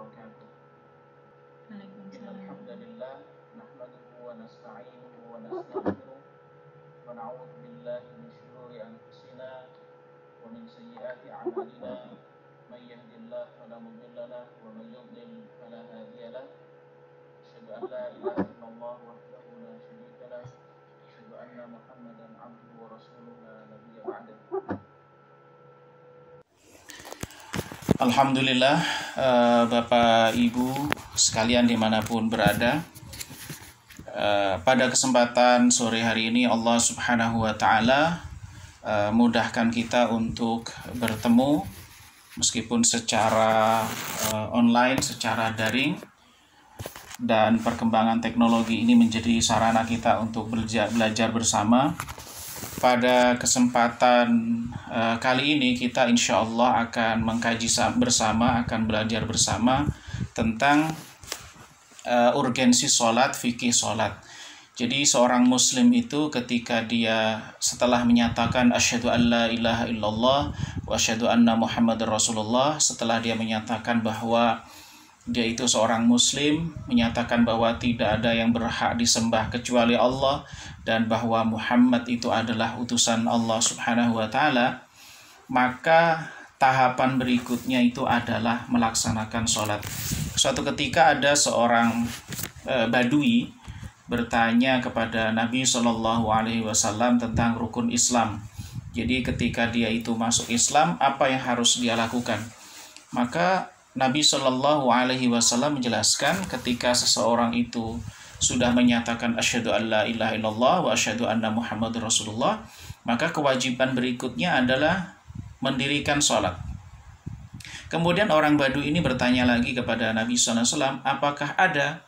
wabarakatuh. Waalaikumsalam. Alhamdulillah nahmaduhu wa nasta'inuhu wa nastaghfiruh wa na'udzu billahi min shururi anfusina wa min sayyiati a'malina. May yahdihillahu fala mudilla lahu wa may yudlil fala hadiya lahu. Asyhadu an la ilaha illallah wahdahu la syarika lahu. Asyhadu anna Muhammadan 'abduhu wa rasuluhu la nabiyya ba'dahu. Alhamdulillah, Bapak Ibu sekalian dimanapun berada, pada kesempatan sore hari ini Allah Subhanahu wa Ta'ala mudahkan kita untuk bertemu meskipun secara online, secara daring, dan perkembangan teknologi ini menjadi sarana kita untuk belajar bersama. Pada kesempatan kali ini kita insya Allah akan mengkaji bersama, akan belajar bersama tentang urgensi sholat, fikih sholat. Jadi seorang muslim itu ketika dia setelah menyatakan asyhadu an la ilaha illallah wa asyhadu anna Muhammadar Rasulullah, setelah dia menyatakan bahwa dia itu seorang muslim, menyatakan bahwa tidak ada yang berhak disembah kecuali Allah dan bahwa Muhammad itu adalah utusan Allah Subhanahu wa Ta'ala, maka tahapan berikutnya itu adalah melaksanakan sholat. Suatu ketika ada seorang badui bertanya kepada Nabi Shallallahu Alaihi Wasallam tentang rukun Islam. Jadi ketika dia itu masuk Islam, apa yang harus dia lakukan? Maka Nabi Shallallahu Alaihi Wasallam menjelaskan ketika seseorang itu sudah menyatakan asyhadu an la ilaha illallah wa asyhadu anna Muhammadar Rasulullah, maka kewajiban berikutnya adalah mendirikan sholat. Kemudian orang Badui ini bertanya lagi kepada Nabi SAW, apakah ada,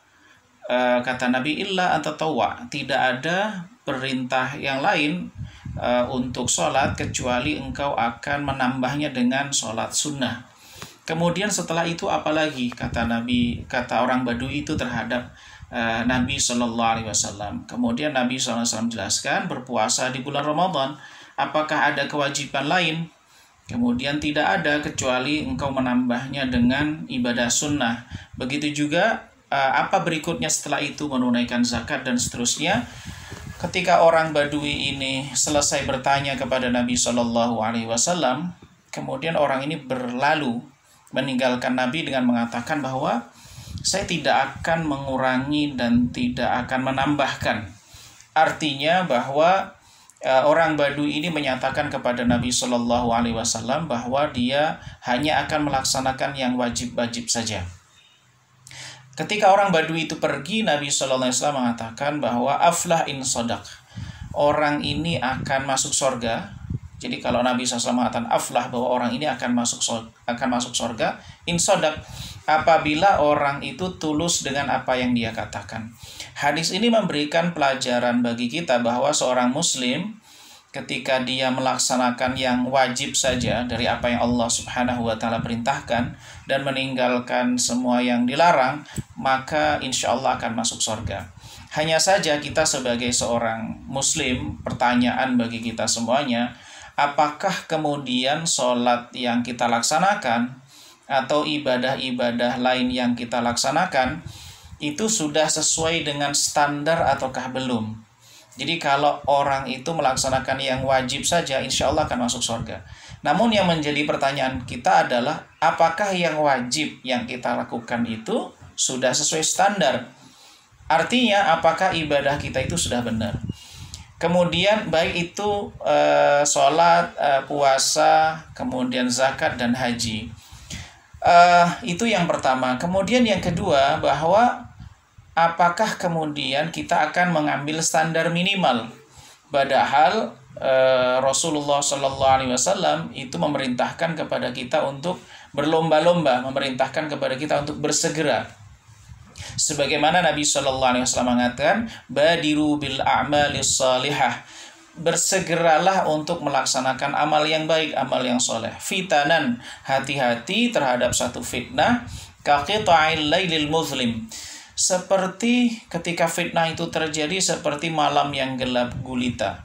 kata Nabi, illa antatawwa, tidak ada perintah yang lain untuk sholat kecuali engkau akan menambahnya dengan sholat sunnah. Kemudian setelah itu apalagi, kata orang Badui itu terhadap Nabi Shallallahu Alaihi Wasallam. Kemudian Nabi SAW menjelaskan berpuasa di bulan Ramadan. Apakah ada kewajiban lain? Kemudian tidak ada kecuali engkau menambahnya dengan ibadah sunnah. Begitu juga apa berikutnya setelah itu, menunaikan zakat dan seterusnya. Ketika orang Badui ini selesai bertanya kepada Nabi Shallallahu Alaihi Wasallam, kemudian orang ini berlalu meninggalkan Nabi dengan mengatakan bahwa saya tidak akan mengurangi dan tidak akan menambahkan. Artinya bahwa orang Badui ini menyatakan kepada Nabi Shallallahu Alaihi Wasallam bahwa dia hanya akan melaksanakan yang wajib-wajib saja. Ketika orang Badui itu pergi, Nabi Shallallahu Alaihi Wasallam mengatakan bahwa aflah in sodak, orang ini akan masuk surga. Jadi kalau Nabi SAW mengatakan aflah, bahwa orang ini akan masuk surga, insodak, apabila orang itu tulus dengan apa yang dia katakan. Hadis ini memberikan pelajaran bagi kita bahwa seorang muslim ketika dia melaksanakan yang wajib saja dari apa yang Allah Subhanahu wa Ta'ala perintahkan dan meninggalkan semua yang dilarang, maka insya Allah akan masuk surga. Hanya saja kita sebagai seorang muslim, pertanyaan bagi kita semuanya, apakah kemudian sholat yang kita laksanakan atau ibadah-ibadah lain yang kita laksanakan itu sudah sesuai dengan standar ataukah belum? Jadi kalau orang itu melaksanakan yang wajib saja, insya Allah akan masuk surga. Namun yang menjadi pertanyaan kita adalah, apakah yang wajib yang kita lakukan itu sudah sesuai standar? Artinya, apakah ibadah kita itu sudah benar? Kemudian baik itu sholat, puasa, kemudian zakat dan haji. Itu yang pertama. Kemudian yang kedua, bahwa apakah kemudian kita akan mengambil standar minimal? Padahal Rasulullah Shallallahu Alaihi Wasallam itu memerintahkan kepada kita untuk berlomba-lomba, memerintahkan kepada kita untuk bersegera. Sebagaimana Nabi Shallallahu Alaihi Wasallam mengatakan, badiru bil a'malis salihah, bersegeralah untuk melaksanakan amal yang baik, amal yang soleh. Fitanan, hati-hati terhadap satu fitnah, kaqita'il lailil muzlim, seperti ketika fitnah itu terjadi seperti malam yang gelap gulita.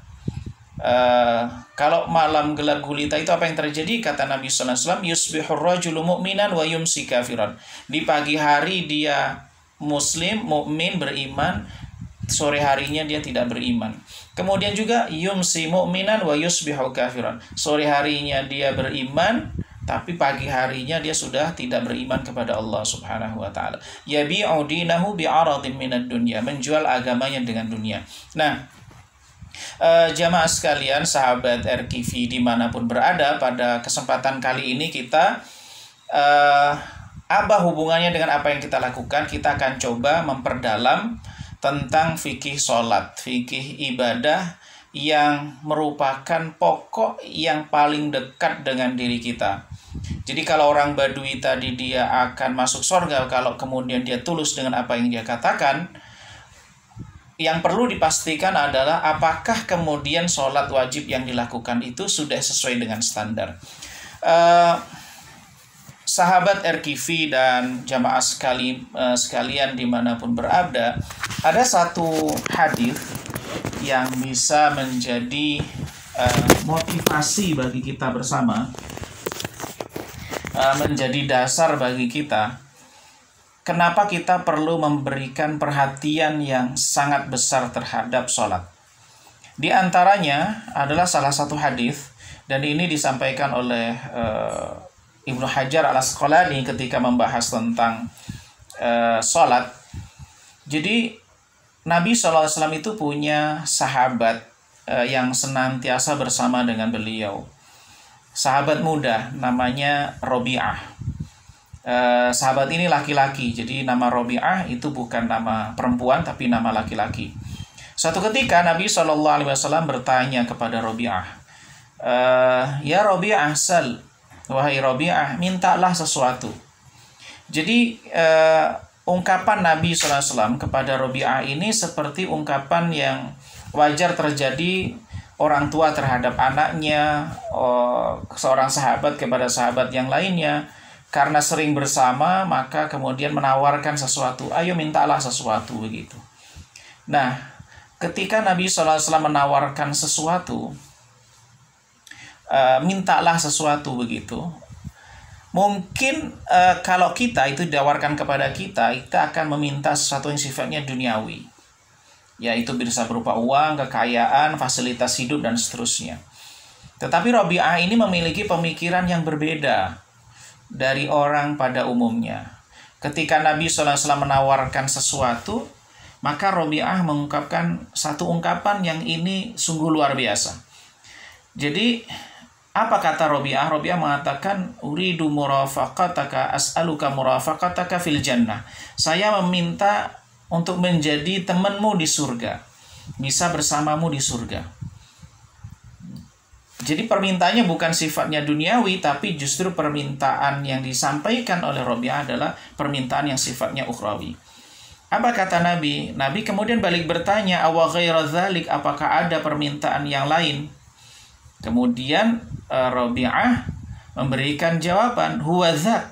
Kalau malam gelap gulita itu apa yang terjadi? Kata Nabi sallallahu alaihi wasallam, yusbihur rajulu mu'minan wa yumsi kafiran. Di pagi hari dia muslim, mukmin, beriman, sore harinya dia tidak beriman. Kemudian juga yumsi mu'minan wa yusbihu kafiran. Sore harinya dia beriman, tapi pagi harinya dia sudah tidak beriman kepada Allah Subhanahu wa taala. Yabi'u dinahu bi'aradin minad dunya, menjual agamanya dengan dunia. Nah, jamaah sekalian, sahabat RKV dimanapun berada, pada kesempatan kali ini kita apa hubungannya dengan apa yang kita lakukan? Kita akan coba memperdalam tentang fikih sholat, fikih ibadah yang merupakan pokok yang paling dekat dengan diri kita. Jadi kalau orang Badui tadi dia akan masuk surga kalau kemudian dia tulus dengan apa yang dia katakan, yang perlu dipastikan adalah apakah kemudian sholat wajib yang dilakukan itu sudah sesuai dengan standar. Sahabat RKV dan jamaah sekalian dimanapun berada, ada satu hadis yang bisa menjadi motivasi bagi kita bersama, menjadi dasar bagi kita. Kenapa kita perlu memberikan perhatian yang sangat besar terhadap sholat? Di antaranya adalah salah satu hadis, dan ini disampaikan oleh Ibnu Hajar al-Asqalani ketika membahas tentang sholat. Jadi Nabi SAW itu punya sahabat yang senantiasa bersama dengan beliau. Sahabat muda namanya Robi'ah. Sahabat ini laki-laki, jadi nama Robi'ah itu bukan nama perempuan tapi nama laki-laki. Suatu ketika Nabi SAW bertanya kepada Robi'ah, ya Robi'ah, sal, wahai Robi'ah, mintalah sesuatu. Jadi ungkapan Nabi SAW kepada Robi'ah ini seperti ungkapan yang wajar terjadi orang tua terhadap anaknya, seorang sahabat kepada sahabat yang lainnya. Karena sering bersama, maka kemudian menawarkan sesuatu. Ayo mintalah sesuatu, begitu. Nah, ketika Nabi SAW menawarkan sesuatu, mintalah sesuatu, begitu. Mungkin kalau kita itu ditawarkan kepada kita akan meminta sesuatu yang sifatnya duniawi. Yaitu bisa berupa uang, kekayaan, fasilitas hidup, dan seterusnya. Tetapi Robi'ah ini memiliki pemikiran yang berbeda dari orang pada umumnya. Ketika Nabi SAW menawarkan sesuatu, maka Robi'ah mengungkapkan satu ungkapan yang ini sungguh luar biasa. Jadi, apa kata Robi'ah? Robi'ah mengatakan, uridu murafaqataka as'aluka murafaqataka fil jannah. Saya meminta untuk menjadi temanmu di surga, bisa bersamamu di surga. Jadi permintaannya bukan sifatnya duniawi, tapi justru permintaan yang disampaikan oleh Robi'ah adalah permintaan yang sifatnya ukhrawi. Apa kata Nabi? Nabi kemudian balik bertanya, awa ghaira dzalik, apakah ada permintaan yang lain? Kemudian Robi'ah memberikan jawaban, huwa dzak,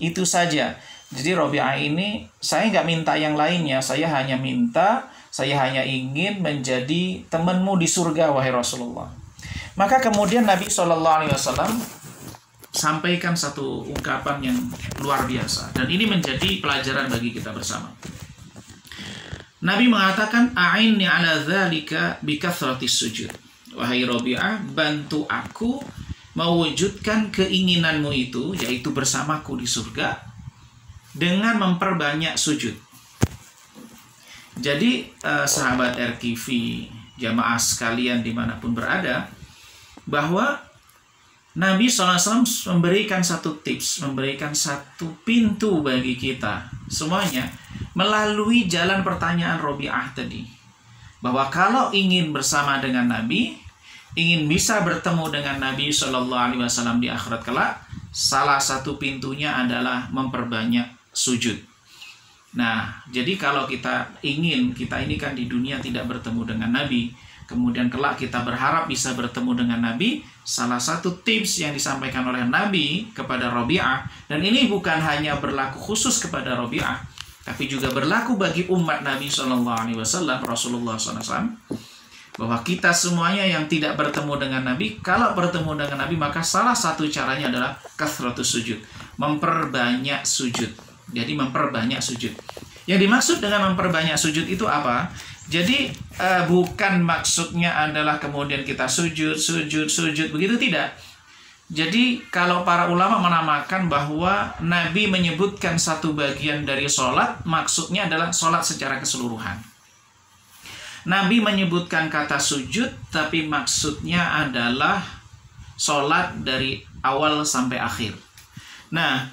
itu saja. Jadi Robi'ah ini, saya nggak minta yang lainnya, saya hanya ingin menjadi temanmu di surga, wahai Rasulullah. Maka kemudian Nabi SAW sampaikan satu ungkapan yang luar biasa. Dan ini menjadi pelajaran bagi kita bersama. Nabi mengatakan, a'inni ala dzalika bikathratis sujud. Wahai Robi'ah, bantu aku mewujudkan keinginanmu itu, yaitu bersamaku di surga, dengan memperbanyak sujud. Jadi sahabat RKV, jamaah sekalian dimanapun berada, bahwa Nabi SAW memberikan satu tips, memberikan satu pintu bagi kita semuanya melalui jalan pertanyaan Robi'ah tadi. Bahwa kalau ingin bersama dengan Nabi, ingin bisa bertemu dengan Nabi SAW di akhirat kelak, salah satu pintunya adalah memperbanyak sujud. Nah, jadi kalau kita ini kan di dunia tidak bertemu dengan Nabi, kemudian kelak kita berharap bisa bertemu dengan Nabi, salah satu tips yang disampaikan oleh Nabi kepada Robi'ah, dan ini bukan hanya berlaku khusus kepada Robi'ah, tapi juga berlaku bagi umat Nabi SAW, Rasulullah SAW. bahwa kita semuanya yang tidak bertemu dengan Nabi, kalau bertemu dengan Nabi maka salah satu caranya adalah kathratus sujud, memperbanyak sujud. Jadi memperbanyak sujud. Yang dimaksud dengan memperbanyak sujud itu apa? Jadi bukan maksudnya adalah kemudian kita sujud begitu, tidak. Jadi kalau para ulama menamakan bahwa Nabi menyebutkan satu bagian dari sholat, maksudnya adalah sholat secara keseluruhan. Nabi menyebutkan kata sujud, tapi maksudnya adalah sholat dari awal sampai akhir. Nah,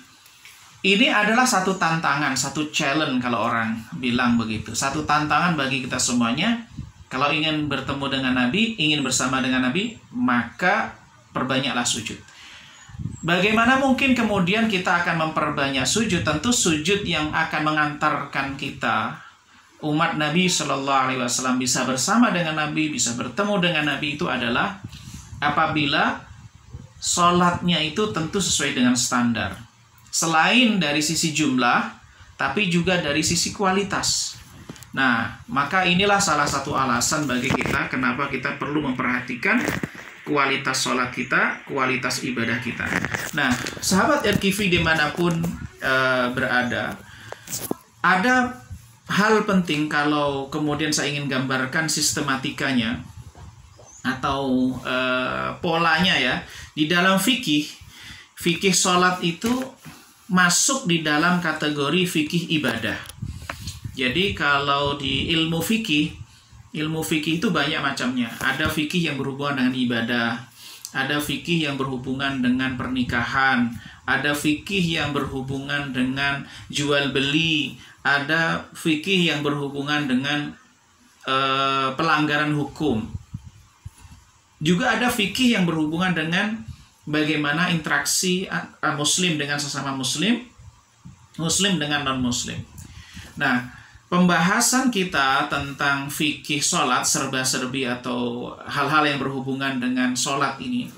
ini adalah satu tantangan, satu challenge kalau orang bilang begitu. Satu tantangan bagi kita semuanya. Kalau ingin bertemu dengan Nabi, ingin bersama dengan Nabi, maka perbanyaklah sujud. Bagaimana mungkin kemudian kita akan memperbanyak sujud? Tentu sujud yang akan mengantarkan kita, umat Nabi Shallallahu Alaihi Wasallam, bisa bersama dengan Nabi, bisa bertemu dengan Nabi, itu adalah apabila sholatnya itu tentu sesuai dengan standar. Selain dari sisi jumlah, tapi juga dari sisi kualitas. Nah, maka inilah salah satu alasan bagi kita kenapa kita perlu memperhatikan kualitas sholat kita, kualitas ibadah kita. Nah, sahabat RKV dimanapun berada, ada hal penting kalau kemudian saya ingin gambarkan sistematikanya atau polanya ya. Di dalam fikih sholat itu masuk di dalam kategori fikih ibadah. Jadi kalau di ilmu fikih itu banyak macamnya. Ada fikih yang berhubungan dengan ibadah, ada fikih yang berhubungan dengan pernikahan, ada fikih yang berhubungan dengan jual beli, ada fikih yang berhubungan dengan pelanggaran hukum. Juga ada fikih yang berhubungan dengan bagaimana interaksi muslim dengan sesama muslim, muslim dengan non-muslim. Nah, pembahasan kita tentang fikih sholat, serba-serbi atau hal-hal yang berhubungan dengan sholat ini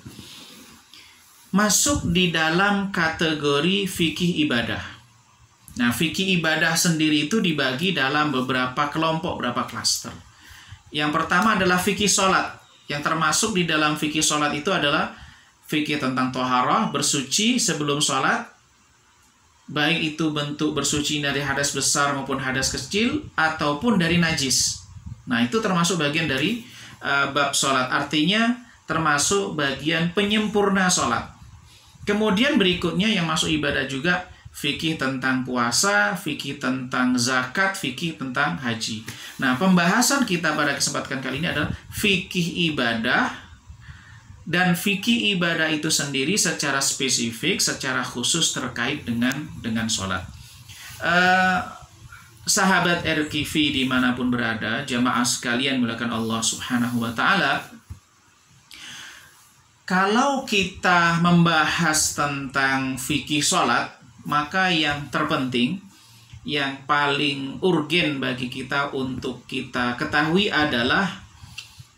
masuk di dalam kategori fikih ibadah. Nah, fikih ibadah sendiri itu dibagi dalam beberapa kelompok, beberapa klaster. Yang pertama adalah fikih sholat. Yang termasuk di dalam fikih sholat itu adalah fikih tentang toharah, bersuci sebelum sholat, baik itu bentuk bersuci dari hadas besar maupun hadas kecil, ataupun dari najis. Nah, itu termasuk bagian dari bab sholat. Artinya termasuk bagian penyempurna sholat. Kemudian berikutnya yang masuk ibadah juga fikih tentang puasa, fikih tentang zakat, fikih tentang haji. Nah, pembahasan kita pada kesempatan kali ini adalah fikih ibadah, dan fikih ibadah itu sendiri secara spesifik, secara khusus terkait dengan sholat. Sahabat RKV dimanapun berada, jamaah sekalian mulakan Allah Subhanahu wa Ta'ala, kalau kita membahas tentang fikih sholat, maka yang terpenting, yang paling urgen bagi kita untuk kita ketahui adalah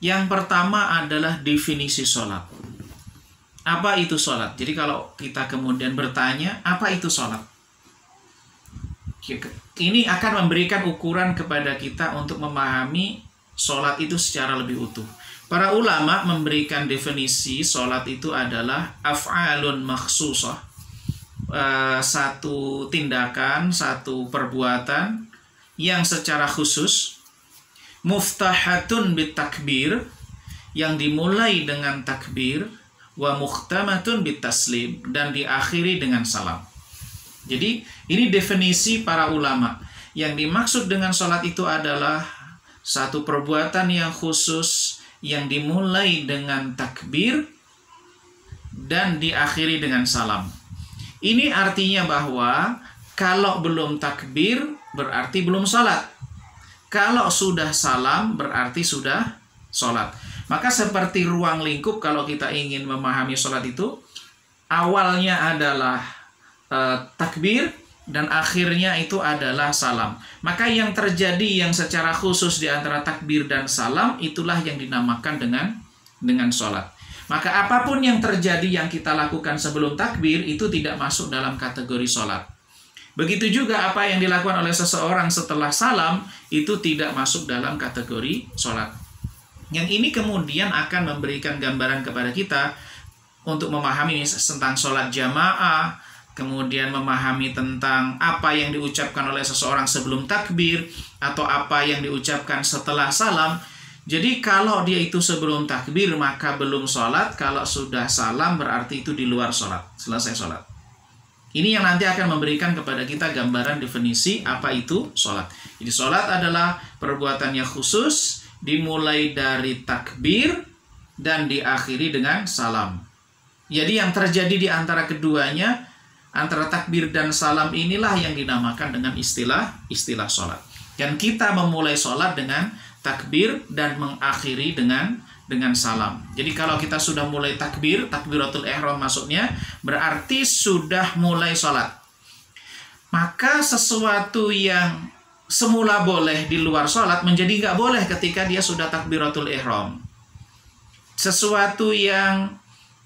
yang pertama adalah definisi sholat. Apa itu sholat? Jadi kalau kita kemudian bertanya, apa itu sholat? Ini akan memberikan ukuran kepada kita untuk memahami sholat itu secara lebih utuh. Para ulama memberikan definisi sholat itu adalah af'alun makhsusah, satu tindakan, satu perbuatan yang secara khusus, muftahatun bitakbir, yang dimulai dengan takbir, wa mukhtamatun bitaslim, dan diakhiri dengan salam. Jadi ini definisi para ulama. Yang dimaksud dengan sholat itu adalah satu perbuatan yang khusus yang dimulai dengan takbir dan diakhiri dengan salam. Ini artinya bahwa kalau belum takbir berarti belum sholat. Kalau sudah salam berarti sudah sholat. Maka seperti ruang lingkup, kalau kita ingin memahami sholat itu, awalnya adalah takbir dan akhirnya itu adalah salam. Maka yang terjadi yang secara khusus di antara takbir dan salam, itulah yang dinamakan dengan sholat. Maka apapun yang terjadi yang kita lakukan sebelum takbir itu tidak masuk dalam kategori sholat. Begitu juga apa yang dilakukan oleh seseorang setelah salam itu tidak masuk dalam kategori sholat. Yang ini kemudian akan memberikan gambaran kepada kita untuk memahami tentang sholat jamaah, kemudian memahami tentang apa yang diucapkan oleh seseorang sebelum takbir, atau apa yang diucapkan setelah salam. Jadi kalau dia itu sebelum takbir maka belum sholat, kalau sudah salam berarti itu di luar sholat, selesai sholat. Ini yang nanti akan memberikan kepada kita gambaran definisi apa itu sholat. Jadi sholat adalah perbuatan yang khusus, dimulai dari takbir dan diakhiri dengan salam. Jadi yang terjadi di antara keduanya, antara takbir dan salam, inilah yang dinamakan dengan istilah sholat. Dan kita memulai sholat dengan takbir dan mengakhiri dengan salam. Jadi kalau kita sudah mulai takbir, takbiratul ihram maksudnya, berarti sudah mulai sholat. Maka sesuatu yang semula boleh di luar sholat menjadi nggak boleh ketika dia sudah takbiratul ihram. Sesuatu yang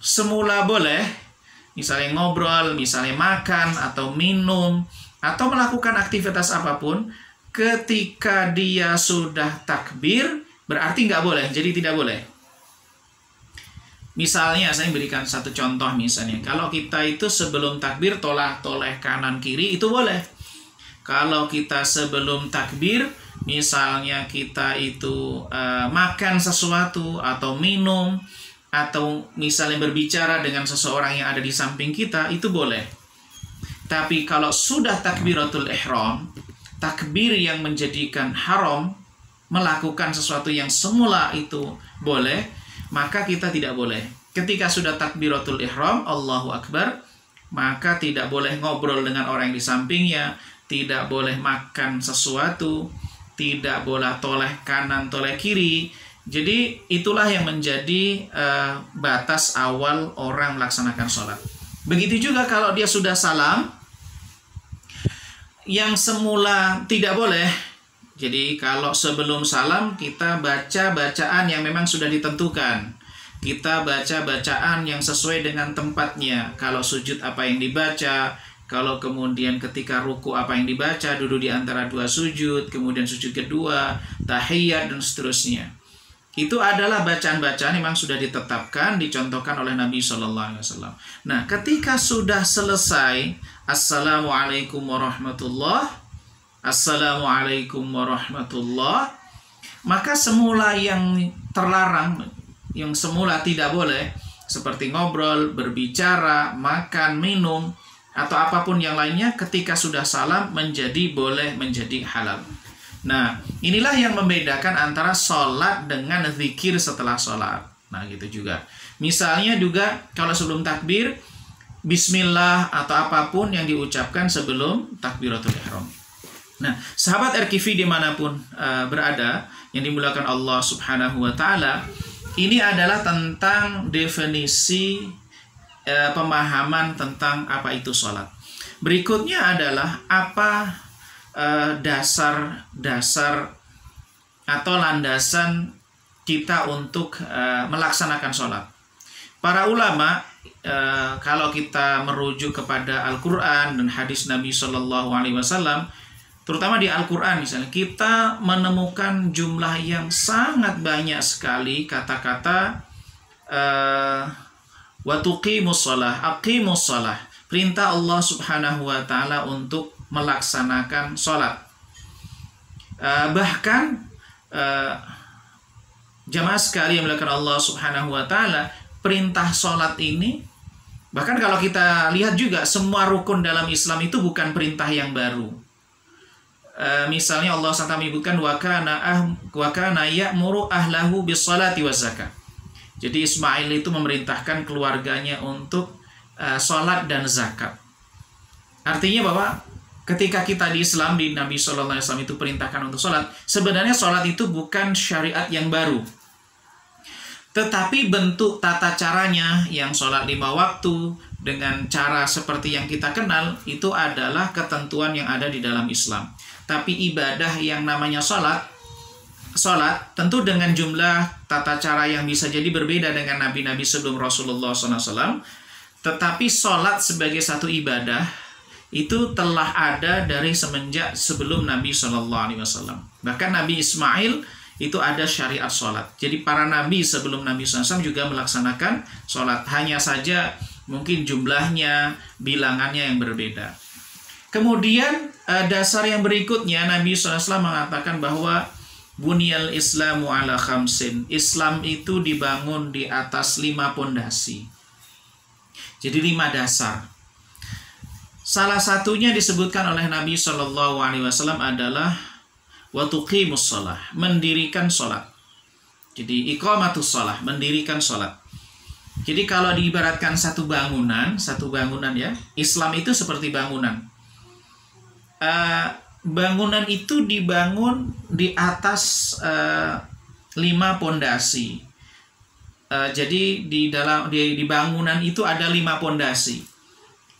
semula boleh, misalnya ngobrol, misalnya makan atau minum, atau melakukan aktivitas apapun, ketika dia sudah takbir berarti nggak boleh, jadi tidak boleh. Misalnya saya berikan satu contoh, misalnya kalau kita itu sebelum takbir toleh kanan kiri itu boleh. Kalau kita sebelum takbir misalnya kita itu makan sesuatu atau minum, atau misalnya berbicara dengan seseorang yang ada di samping kita, itu boleh. Tapi kalau sudah takbiratul ihram, takbir yang menjadikan haram, melakukan sesuatu yang semula itu boleh, maka kita tidak boleh. Ketika sudah takbiratul ihram, Allahu Akbar, maka tidak boleh ngobrol dengan orang yang di sampingnya, tidak boleh makan sesuatu, tidak boleh toleh kanan, toleh kiri. Jadi itulah yang menjadi batas awal orang melaksanakan sholat. Begitu juga kalau dia sudah salam, yang semula tidak boleh. Jadi kalau sebelum salam kita baca bacaan yang memang sudah ditentukan. Kita baca bacaan yang sesuai dengan tempatnya. Kalau sujud apa yang dibaca, kalau kemudian ketika ruku apa yang dibaca, duduk di antara dua sujud, kemudian sujud kedua, tahiyat dan seterusnya. Itu adalah bacaan-bacaan yang memang sudah ditetapkan, dicontohkan oleh Nabi SAW. Nah, ketika sudah selesai, Assalamualaikum warahmatullahi, Assalamualaikum warahmatullahi, maka semula yang terlarang, yang semula tidak boleh, seperti ngobrol, berbicara, makan, minum, atau apapun yang lainnya, ketika sudah salam menjadi boleh, menjadi halal. Nah, inilah yang membedakan antara sholat dengan zikir setelah sholat. Nah, gitu juga. Misalnya juga kalau sebelum takbir, bismillah atau apapun yang diucapkan sebelum takbiratul ihram. Nah, sahabat RKV dimanapun berada, yang dimuliakan Allah Subhanahu wa Ta'ala, ini adalah tentang definisi pemahaman tentang apa itu sholat. Berikutnya adalah apa dasar atau landasan kita untuk melaksanakan sholat. Para ulama, kalau kita merujuk kepada Al-Quran dan hadis Nabi SAW, terutama di Al-Quran misalnya, kita menemukan jumlah yang sangat banyak sekali kata-kata wa tuqimus shalah, aqimus shalah, perintah Allah Subhanahu wa Ta'ala untuk melaksanakan sholat. Bahkan jamaah sekali yang melakukan Allah Subhanahu wa Ta'ala, perintah sholat ini, bahkan kalau kita lihat juga semua rukun dalam Islam itu bukan perintah yang baru. Misalnya Allah SWT menyebutkan wa kana ya'muru ahlahu bis salati waz zakah. Jadi Ismail itu memerintahkan keluarganya untuk sholat dan zakat. Artinya bahwa ketika kita di Islam, di Nabi SAW itu perintahkan untuk sholat, sebenarnya sholat itu bukan syariat yang baru. Tetapi bentuk tata caranya, yang sholat 5 waktu, dengan cara seperti yang kita kenal, itu adalah ketentuan yang ada di dalam Islam. Tapi ibadah yang namanya sholat tentu dengan jumlah tata cara yang bisa jadi berbeda dengan nabi-nabi sebelum Rasulullah SAW. Tetapi sholat sebagai satu ibadah itu telah ada dari semenjak sebelum Nabi SAW. Bahkan Nabi Ismail itu ada syariat sholat. Jadi para nabi sebelum Nabi SAW juga melaksanakan sholat. Hanya saja mungkin jumlahnya, bilangannya yang berbeda. Kemudian dasar yang berikutnya Nabi SAW mengatakan bahwa Bunyal Islamu ala khamsin. Islam itu dibangun di atas 5 pondasi. Jadi 5 dasar. Salah satunya disebutkan oleh Nabi SAW adalah wa tuqimus shalah, mendirikan sholat. Jadi iqamatus shalah, mendirikan sholat. Jadi kalau diibaratkan satu bangunan ya, Islam itu seperti bangunan. Bangunan itu dibangun di atas 5 pondasi. Jadi di bangunan itu ada 5 pondasi,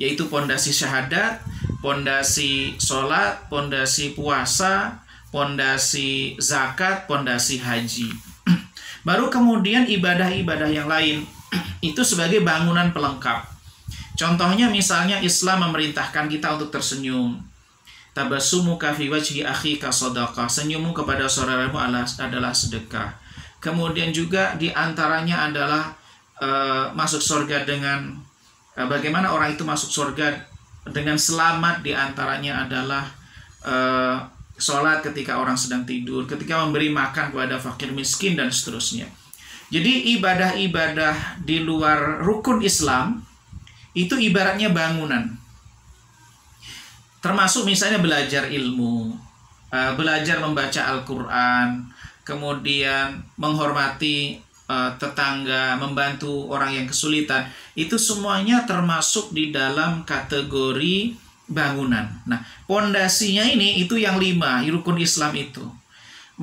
yaitu pondasi syahadat, pondasi sholat, pondasi puasa, pondasi zakat, pondasi haji. Baru kemudian ibadah-ibadah yang lain itu sebagai bangunan pelengkap. Contohnya misalnya Islam memerintahkan kita untuk tersenyum. Tabassumuka fi wajhi akhika shadaqah. Senyummu kepada saudaramu adalah sedekah. Kemudian juga diantaranya adalah masuk surga dengan bagaimana orang itu masuk surga dengan selamat. Diantaranya adalah sholat ketika orang sedang tidur, ketika memberi makan kepada fakir miskin, dan seterusnya. Jadi ibadah-ibadah di luar rukun Islam itu ibaratnya bangunan. Termasuk misalnya belajar ilmu, belajar membaca Al-Quran, kemudian menghormati tetangga, membantu orang yang kesulitan. Itu semuanya termasuk di dalam kategori bangunan. Nah, pondasinya ini itu yang 5, rukun Islam itu.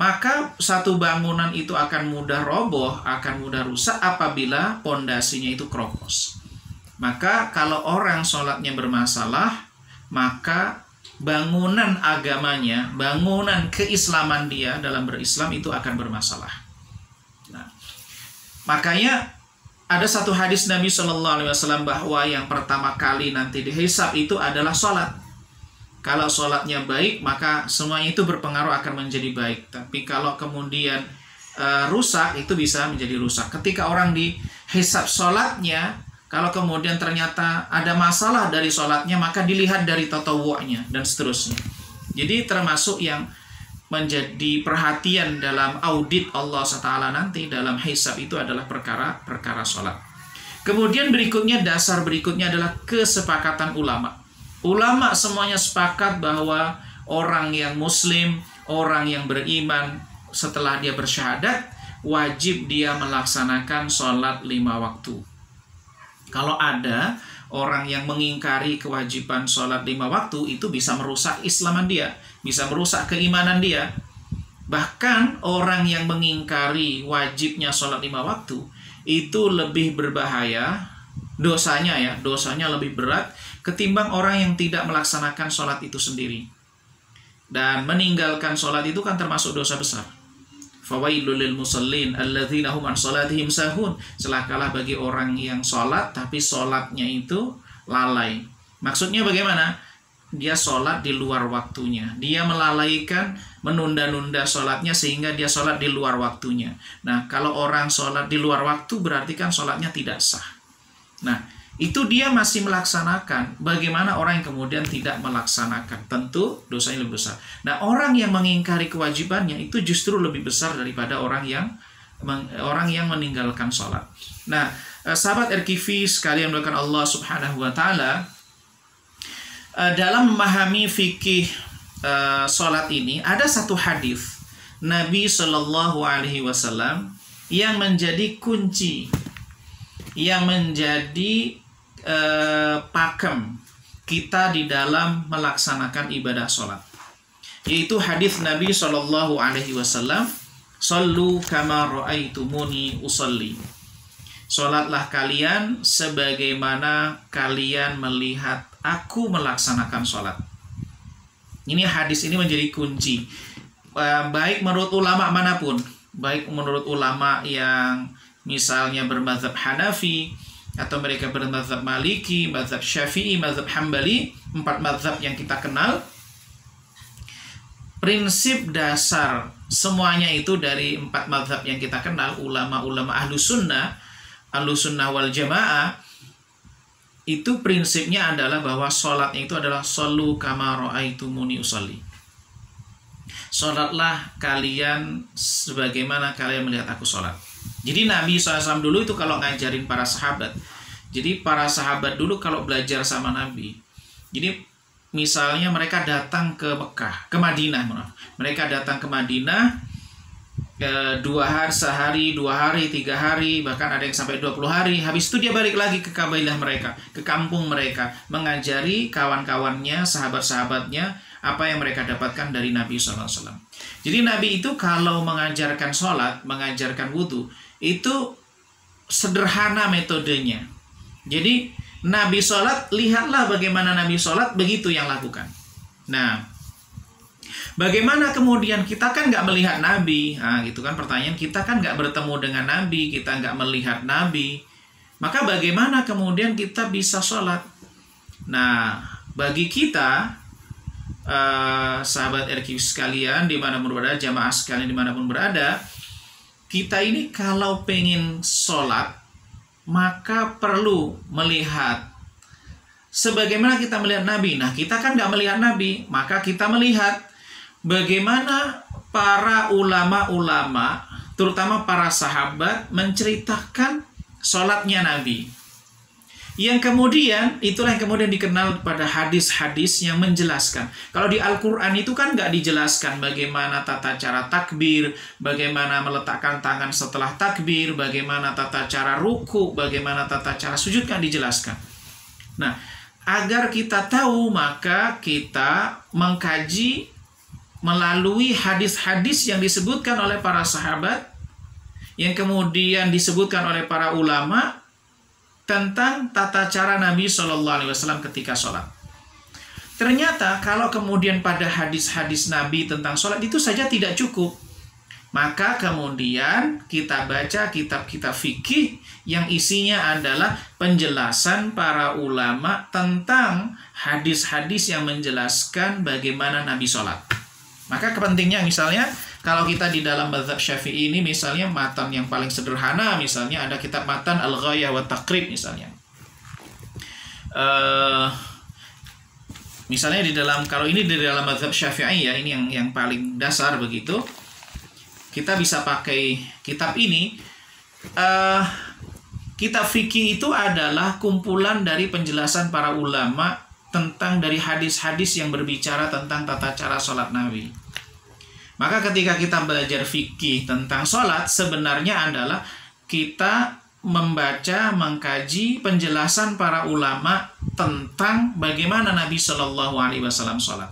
Maka satu bangunan itu akan mudah roboh, akan mudah rusak apabila pondasinya itu kropos. Maka kalau orang sholatnya bermasalah, maka bangunan agamanya, bangunan keislaman dia dalam berislam itu akan bermasalah. Nah, makanya ada satu hadis Nabi SAW bahwa yang pertama kali nanti dihisab itu adalah sholat. Kalau sholatnya baik, maka semuanya itu berpengaruh akan menjadi baik. Tapi kalau kemudian rusak, itu bisa menjadi rusak. Ketika orang dihisab sholatnya, kalau kemudian ternyata ada masalah dari sholatnya, maka dilihat dari tatawu'nya dan seterusnya. Jadi termasuk yang menjadi perhatian dalam audit Allah SWT nanti dalam hisab itu adalah perkara sholat. Kemudian berikutnya, dasar berikutnya adalah kesepakatan ulama. Ulama semuanya sepakat bahwa orang yang muslim, orang yang beriman, setelah dia bersyahadat, wajib dia melaksanakan sholat 5 waktu. Kalau ada orang yang mengingkari kewajiban sholat 5 waktu, itu bisa merusak Islaman dia, bisa merusak keimanan dia. Bahkan orang yang mengingkari wajibnya sholat 5 waktu, itu lebih berbahaya, dosanya lebih berat ketimbang orang yang tidak melaksanakan sholat itu sendiri. Dan meninggalkan sholat itu kan termasuk dosa besar. Fawailul lil musallin alladzina hum an salatihim sahun. Celakalah bagi orang yang sholat tapi sholatnya itu lalai. Maksudnya bagaimana? Dia sholat di luar waktunya. Dia melalaikan, menunda-nunda sholatnya sehingga dia sholat di luar waktunya. Nah, kalau orang sholat di luar waktu berarti kan sholatnya tidak sah. Nah, itu dia masih melaksanakan. Bagaimana orang yang kemudian tidak melaksanakan? Tentu dosanya lebih besar. Nah, orang yang mengingkari kewajibannya itu justru lebih besar daripada orang yang meninggalkan sholat. Nah, sahabat RKV sekalian melakukan Allah Subhanahu wa Ta'ala, dalam memahami fikih sholat ini ada satu hadis Nabi Shallallahu Alaihi Wasallam yang menjadi kunci, yang menjadi pakem kita di dalam melaksanakan ibadah sholat, yaitu hadis Nabi Shallallahu Alaihi Wasallam, "Sallu kama ra'aitumuni usalli." Sholatlah kalian sebagaimana kalian melihat aku melaksanakan sholat. Ini hadis ini menjadi kunci, baik menurut ulama manapun, baik menurut ulama yang misalnya bermadzhab Hanafi, atau mereka bermadzhab Maliki, madzhab Syafi'i, madzhab Hambali, 4 madzhab yang kita kenal. Prinsip dasar semuanya itu dari 4 mazhab yang kita kenal, ulama-ulama ahlus sunnah wal jamaah, itu prinsipnya adalah bahwa sholat itu adalah shollu kama ra'aitumuni usolli. Sholatlah kalian sebagaimana kalian melihat aku sholat. Jadi Nabi SAW dulu itu kalau ngajarin para sahabat, jadi para sahabat dulu kalau belajar sama Nabi, jadi misalnya mereka datang ke Mekah, ke Madinah, mereka datang ke Madinah 2 hari, sehari, 2 hari, 3 hari, bahkan ada yang sampai 20 hari. Habis itu dia balik lagi ke kabilah mereka, ke kampung mereka, mengajari kawan-kawannya, sahabat-sahabatnya, apa yang mereka dapatkan dari Nabi SAW. Jadi Nabi itu kalau mengajarkan sholat, mengajarkan wudhu, itu sederhana metodenya. Jadi Nabi sholat, lihatlah bagaimana Nabi sholat, begitu yang lakukan. Nah, bagaimana kemudian kita kan nggak melihat Nabi, gitu kan pertanyaan, kita kan nggak bertemu dengan Nabi, kita nggak melihat Nabi, maka bagaimana kemudian kita bisa sholat? Nah, bagi kita, sahabat RQ sekalian, dimanapun berada, jamaah sekalian dimanapun berada, kita ini kalau pengen sholat, maka perlu melihat sebagaimana kita melihat Nabi. Nah, kita kan nggak melihat Nabi, maka kita melihat bagaimana para ulama-ulama, terutama para sahabat, menceritakan sholatnya Nabi. Yang kemudian, itulah yang kemudian dikenal pada hadis-hadis yang menjelaskan. Kalau di Al-Quran itu kan nggak dijelaskan bagaimana tata cara takbir, bagaimana meletakkan tangan setelah takbir, bagaimana tata cara ruku, bagaimana tata cara sujud, kan dijelaskan. Nah, agar kita tahu, maka kita mengkaji melalui hadis-hadis yang disebutkan oleh para sahabat, yang kemudian disebutkan oleh para ulama tentang tata cara Nabi SAW ketika sholat. Ternyata kalau kemudian pada hadis-hadis Nabi tentang sholat itu saja tidak cukup, maka kemudian kita baca kitab-kitab fikih yang isinya adalah penjelasan para ulama tentang hadis-hadis yang menjelaskan bagaimana Nabi sholat. Maka kepentingnya misalnya kalau kita di dalam mazhab Syafi'i ini misalnya matan yang paling sederhana, misalnya ada kitab matan Al-Ghayah wa Taqrib misalnya. Misalnya di dalam, kalau ini di dalam mazhab Syafi'i ya, ini yang paling dasar begitu. Kita bisa pakai kitab ini. Kitab fikih itu adalah kumpulan dari penjelasan para ulama tentang dari hadis-hadis yang berbicara tentang tata cara sholat Nabi. Maka ketika kita belajar fikih tentang sholat, sebenarnya adalah kita membaca, mengkaji penjelasan para ulama tentang bagaimana Nabi Shallallahu Alaihi Wasallam sholat.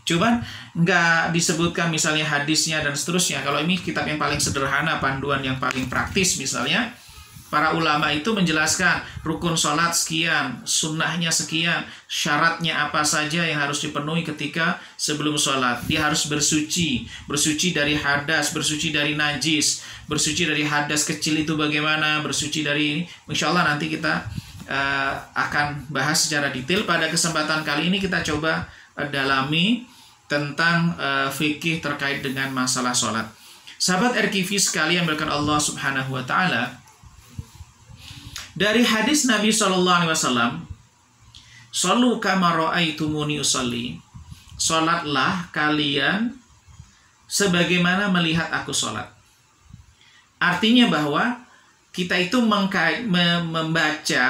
Cuman nggak disebutkan misalnya hadisnya dan seterusnya. Kalau ini kitab yang paling sederhana, panduan yang paling praktis misalnya, para ulama itu menjelaskan rukun sholat sekian, sunnahnya sekian, syaratnya apa saja yang harus dipenuhi ketika sebelum sholat. Dia harus bersuci dari hadas, bersuci dari najis, bersuci dari hadas kecil itu bagaimana, bersuci dari, insya Allah nanti kita akan bahas secara detail. Pada kesempatan kali ini kita coba dalami tentang fikih terkait dengan masalah sholat. Sahabat RKV sekalian, berkat Allah Subhanahu wa Ta'ala, dari hadis Nabi SAW, "Shollu kama ra'aitumuni usolli." Sholatlah kalian sebagaimana melihat aku sholat. Artinya bahwa kita itu membaca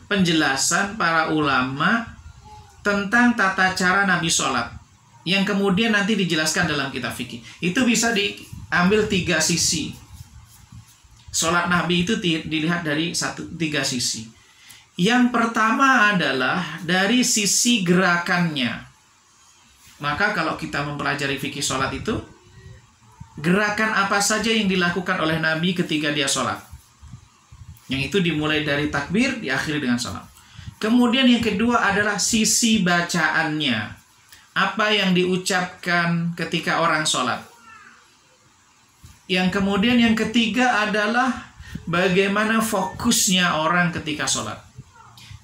penjelasan para ulama tentang tata cara Nabi sholat, yang kemudian nanti dijelaskan dalam kitab fikih. Itu bisa diambil 3 sisi. Sholat Nabi itu dilihat dari 3 sisi. Yang pertama adalah dari sisi gerakannya. Maka kalau kita mempelajari fikih sholat itu, gerakan apa saja yang dilakukan oleh Nabi ketika dia sholat. Yang itu dimulai dari takbir, diakhiri dengan salam. Kemudian yang kedua adalah sisi bacaannya. Apa yang diucapkan ketika orang sholat. Yang kemudian yang ketiga adalah bagaimana fokusnya orang ketika sholat.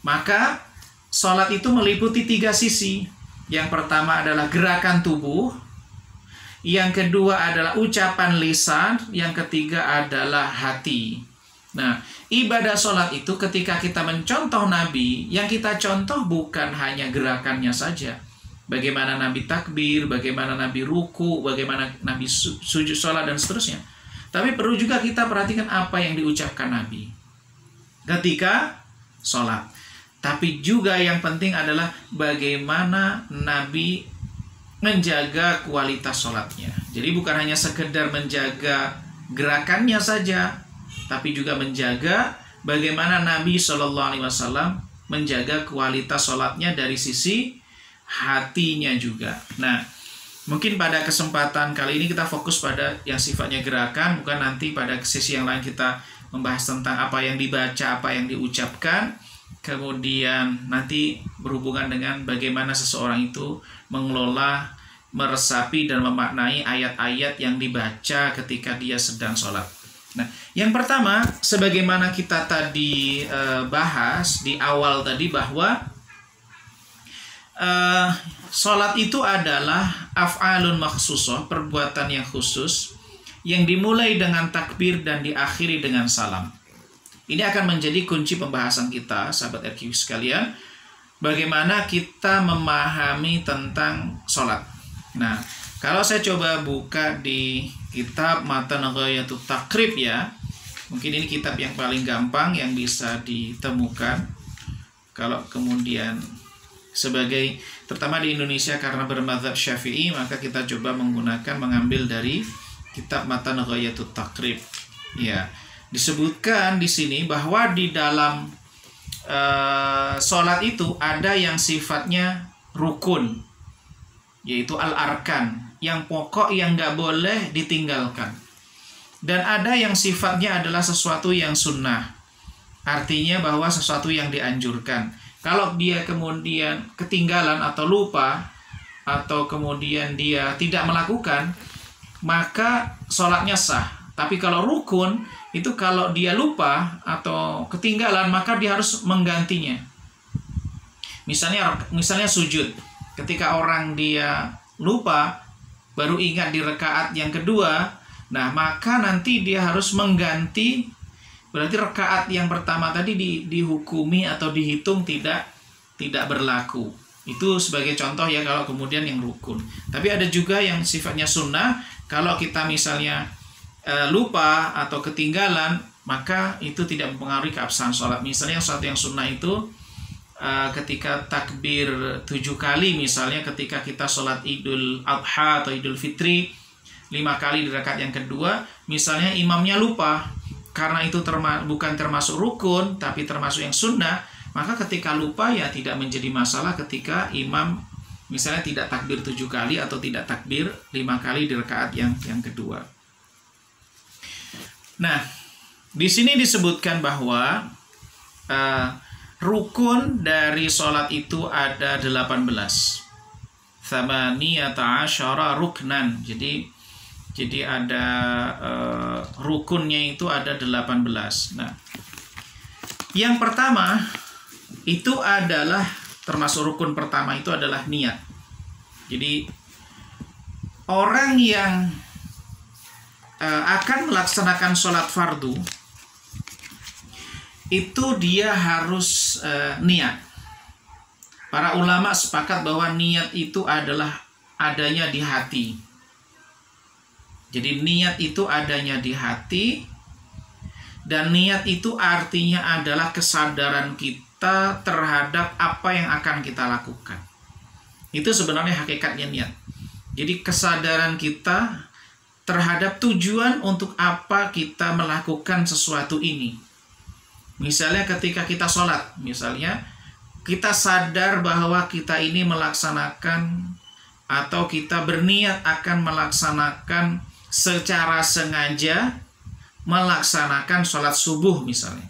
Maka sholat itu meliputi 3 sisi. Yang pertama adalah gerakan tubuh. yang kedua adalah ucapan lisan, yang ketiga adalah hati. Nah, ibadah sholat itu ketika kita mencontoh Nabi, yang kita contoh bukan hanya gerakannya saja. Bagaimana Nabi takbir, bagaimana Nabi ruku, bagaimana Nabi sujud sholat, dan seterusnya. Tapi perlu juga kita perhatikan apa yang diucapkan Nabi ketika sholat. Tapi juga yang penting adalah bagaimana Nabi menjaga kualitas sholatnya. Jadi bukan hanya sekedar menjaga gerakannya saja, tapi juga menjaga bagaimana Nabi SAW menjaga kualitas sholatnya dari sisi hatinya juga. Nah, mungkin pada kesempatan kali ini kita fokus pada yang sifatnya gerakan, bukan nanti pada sesi yang lain kita membahas tentang apa yang dibaca, apa yang diucapkan, kemudian nanti berhubungan dengan bagaimana seseorang itu mengelola, meresapi, dan memaknai ayat-ayat yang dibaca ketika dia sedang sholat. Nah, yang pertama, sebagaimana kita tadi bahas di awal tadi bahwa sholat itu adalah af'alun makhsusah, perbuatan yang khusus, yang dimulai dengan takbir dan diakhiri dengan salam. Ini akan menjadi kunci pembahasan kita, sahabat RQ sekalian, bagaimana kita memahami tentang sholat. Nah, kalau saya coba buka di kitab Matan Ghayatut Taqrib ya, mungkin ini kitab yang paling gampang yang bisa ditemukan. Kalau kemudian sebagai, terutama di Indonesia karena bermadzhab Syafi'i, maka kita coba mengambil dari kitab Matan Ghayatut Taqrib. Ya, disebutkan di sini bahwa di dalam sholat itu ada yang sifatnya rukun, yaitu al-arkan, yang pokok yang nggak boleh ditinggalkan. Dan ada yang sifatnya adalah sesuatu yang sunnah, artinya bahwa sesuatu yang dianjurkan. Kalau dia kemudian ketinggalan atau lupa, atau kemudian dia tidak melakukan, maka sholatnya sah. Tapi kalau rukun, itu kalau dia lupa atau ketinggalan, maka dia harus menggantinya. Misalnya sujud. Ketika orang dia lupa, baru ingat di rakaat yang kedua, nah maka nanti dia harus mengganti. Berarti rakaat yang pertama tadi dihukumi atau dihitung tidak berlaku. Itu sebagai contoh ya kalau kemudian yang rukun. Tapi ada juga yang sifatnya sunnah. Kalau kita misalnya lupa atau ketinggalan, maka itu tidak mempengaruhi keabsahan sholat. Misalnya sesuatu yang sunnah itu ketika takbir 7 kali, misalnya ketika kita sholat Idul Adha atau Idul Fitri 5 kali di rakaat yang kedua, misalnya imamnya lupa, karena itu bukan termasuk rukun tapi termasuk yang sunnah, maka ketika lupa ya tidak menjadi masalah ketika imam misalnya tidak takbir 7 kali atau tidak takbir 5 kali di rakaat yang kedua. Nah, di sini disebutkan bahwa rukun dari sholat itu ada 18. Tsamaniyata asyara ruknan. Jadi ada rukunnya itu ada 18. Nah, yang pertama itu adalah, termasuk rukun pertama itu adalah niat. Jadi orang yang akan melaksanakan sholat fardu itu dia harus niat. Para ulama sepakat bahwa niat itu adalah adanya di hati. Jadi niat itu adanya di hati, dan niat itu artinya adalah kesadaran kita terhadap apa yang akan kita lakukan. Itu sebenarnya hakikatnya niat. Jadi kesadaran kita terhadap tujuan untuk apa kita melakukan sesuatu ini. Misalnya ketika kita sholat, misalnya kita sadar bahwa kita ini melaksanakan atau kita berniat akan melaksanakan secara sengaja melaksanakan sholat subuh misalnya.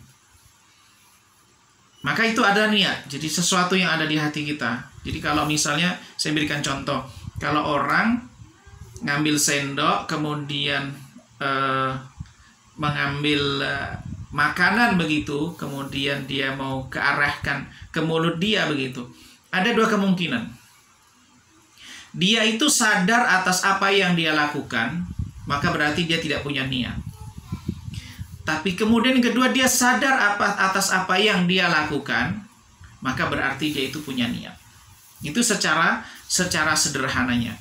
Maka itu ada niat, jadi sesuatu yang ada di hati kita. Jadi kalau misalnya, saya berikan contoh, kalau orang ngambil sendok kemudian mengambil makanan begitu, kemudian dia mau kearahkan ke mulut dia begitu, ada dua kemungkinan. dia itu sadar atas apa yang dia lakukan, maka berarti dia tidak punya niat. Tapi kemudian yang kedua, dia sadar atas apa yang dia lakukan, maka berarti dia itu punya niat. Itu secara sederhananya.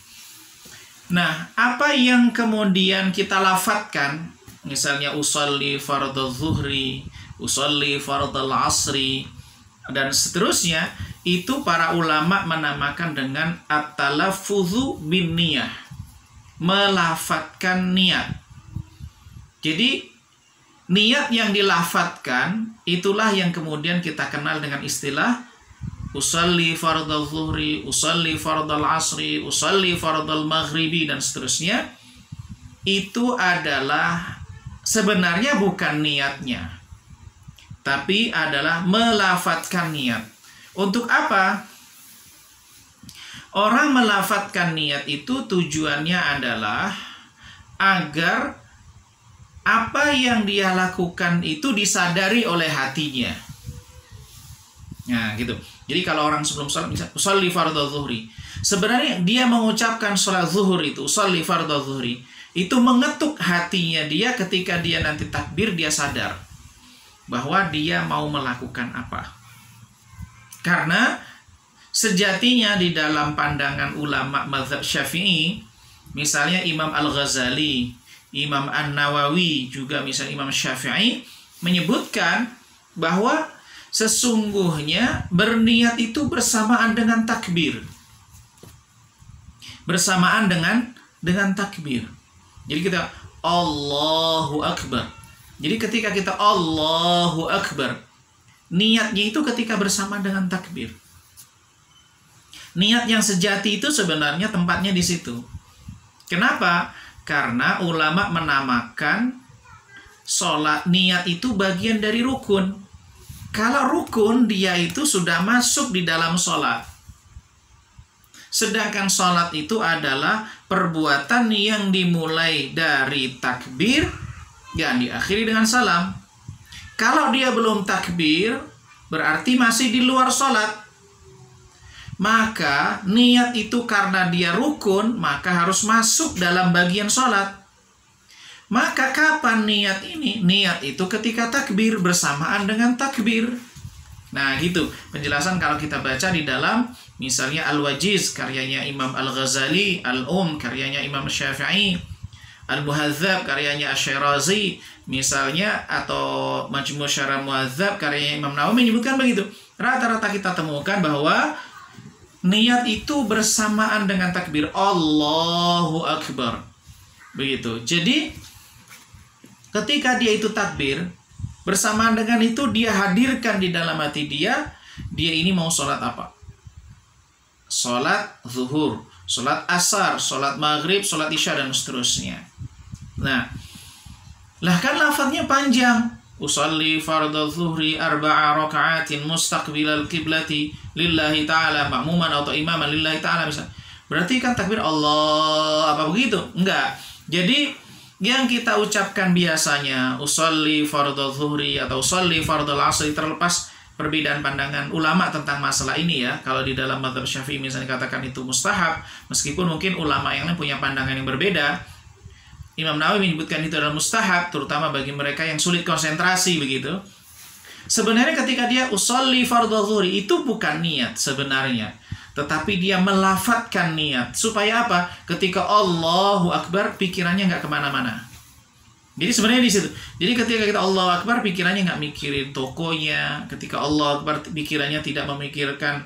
Nah, apa yang kemudian kita lafadzkan, misalnya usolli fardhu zuhri, usolli fardhu asri, dan seterusnya, itu para ulama menamakan dengan at-talaffuzu bin niyah, melafadzkan niat. Jadi niat yang dilafadzkan itulah yang kemudian kita kenal dengan istilah usolli fardhu zuhri, usolli fardhu asri, usolli fardhu maghribi, dan seterusnya. Itu adalah sebenarnya bukan niatnya, tapi adalah melafadzkan niat. Untuk apa? Orang melafadzkan niat itu tujuannya adalah agar apa yang dia lakukan itu disadari oleh hatinya. Nah, gitu. Jadi kalau orang sebelum sholat, misalnya usolli fardhu zuhri, sebenarnya dia mengucapkan sholat zuhur itu, usolli fardhu zuhri, itu mengetuk hatinya dia ketika dia nanti takbir, dia sadar bahwa dia mau melakukan apa. Karena sejatinya di dalam pandangan ulama mazhab Syafi'i, misalnya Imam Al-Ghazali, Imam An-Nawawi, juga misalnya Imam Syafi'i, menyebutkan bahwa sesungguhnya berniat itu bersamaan dengan takbir. Bersamaan dengan takbir. Jadi kita Allahu Akbar. Jadi ketika kita Allahu Akbar, niatnya itu ketika bersama dengan takbir. Niat yang sejati itu sebenarnya tempatnya di situ. Kenapa? Karena ulama menamakan sholat niat itu bagian dari rukun. Kalau rukun, dia itu sudah masuk di dalam sholat. Sedangkan sholat itu adalah perbuatan yang dimulai dari takbir dan diakhiri dengan salam. Kalau dia belum takbir, berarti masih di luar sholat. Maka niat itu karena dia rukun, maka harus masuk dalam bagian sholat. Maka kapan niat ini? Niat itu ketika takbir, bersamaan dengan takbir. Nah gitu penjelasan kalau kita baca di dalam misalnya Al-Wajiz karyanya Imam Al-Ghazali, Al-Um karyanya Imam Syafi'i, Al-Muhadzab karyanya Asy-Syirazi misalnya, atau Majmu' Syarah Muhadzab karyanya Imam Nawawi, menyebutkan begitu. Rata-rata kita temukan bahwa niat itu bersamaan dengan takbir Allahu Akbar. Begitu. Jadi ketika dia itu takbir, bersamaan dengan itu dia hadirkan di dalam hati dia ini mau sholat apa? Sholat zuhur, sholat asar, sholat maghrib, sholat isya, dan seterusnya. Nah, lah kan lafadznya panjang. Usolli fardhu zuhri arba'a raka'atin mustaqbilal qiblati lillahi ta'ala ma'muman atau imaman lillahi ta'ala misalnya. Berarti kan takbir Allah apa begitu? Enggak. Jadi yang kita ucapkan biasanya usolli fardhu zuhri atau usolli fardhu asri, terlepas perbedaan pandangan ulama tentang masalah ini ya. Kalau di dalam mazhab Syafi'i misalnya katakan itu mustahab, meskipun mungkin ulama yang lain punya pandangan yang berbeda. Imam Nawawi menyebutkan itu adalah mustahab, terutama bagi mereka yang sulit konsentrasi begitu. Sebenarnya ketika dia usolli fardhu zuhri itu bukan niat sebenarnya, tetapi dia melafadzkan niat. Supaya apa? Ketika Allahu Akbar, pikirannya nggak kemana-mana. Jadi sebenarnya di situ. Jadi ketika kita Allahu Akbar, pikirannya nggak mikirin tokonya. Ketika Allahu Akbar, pikirannya tidak memikirkan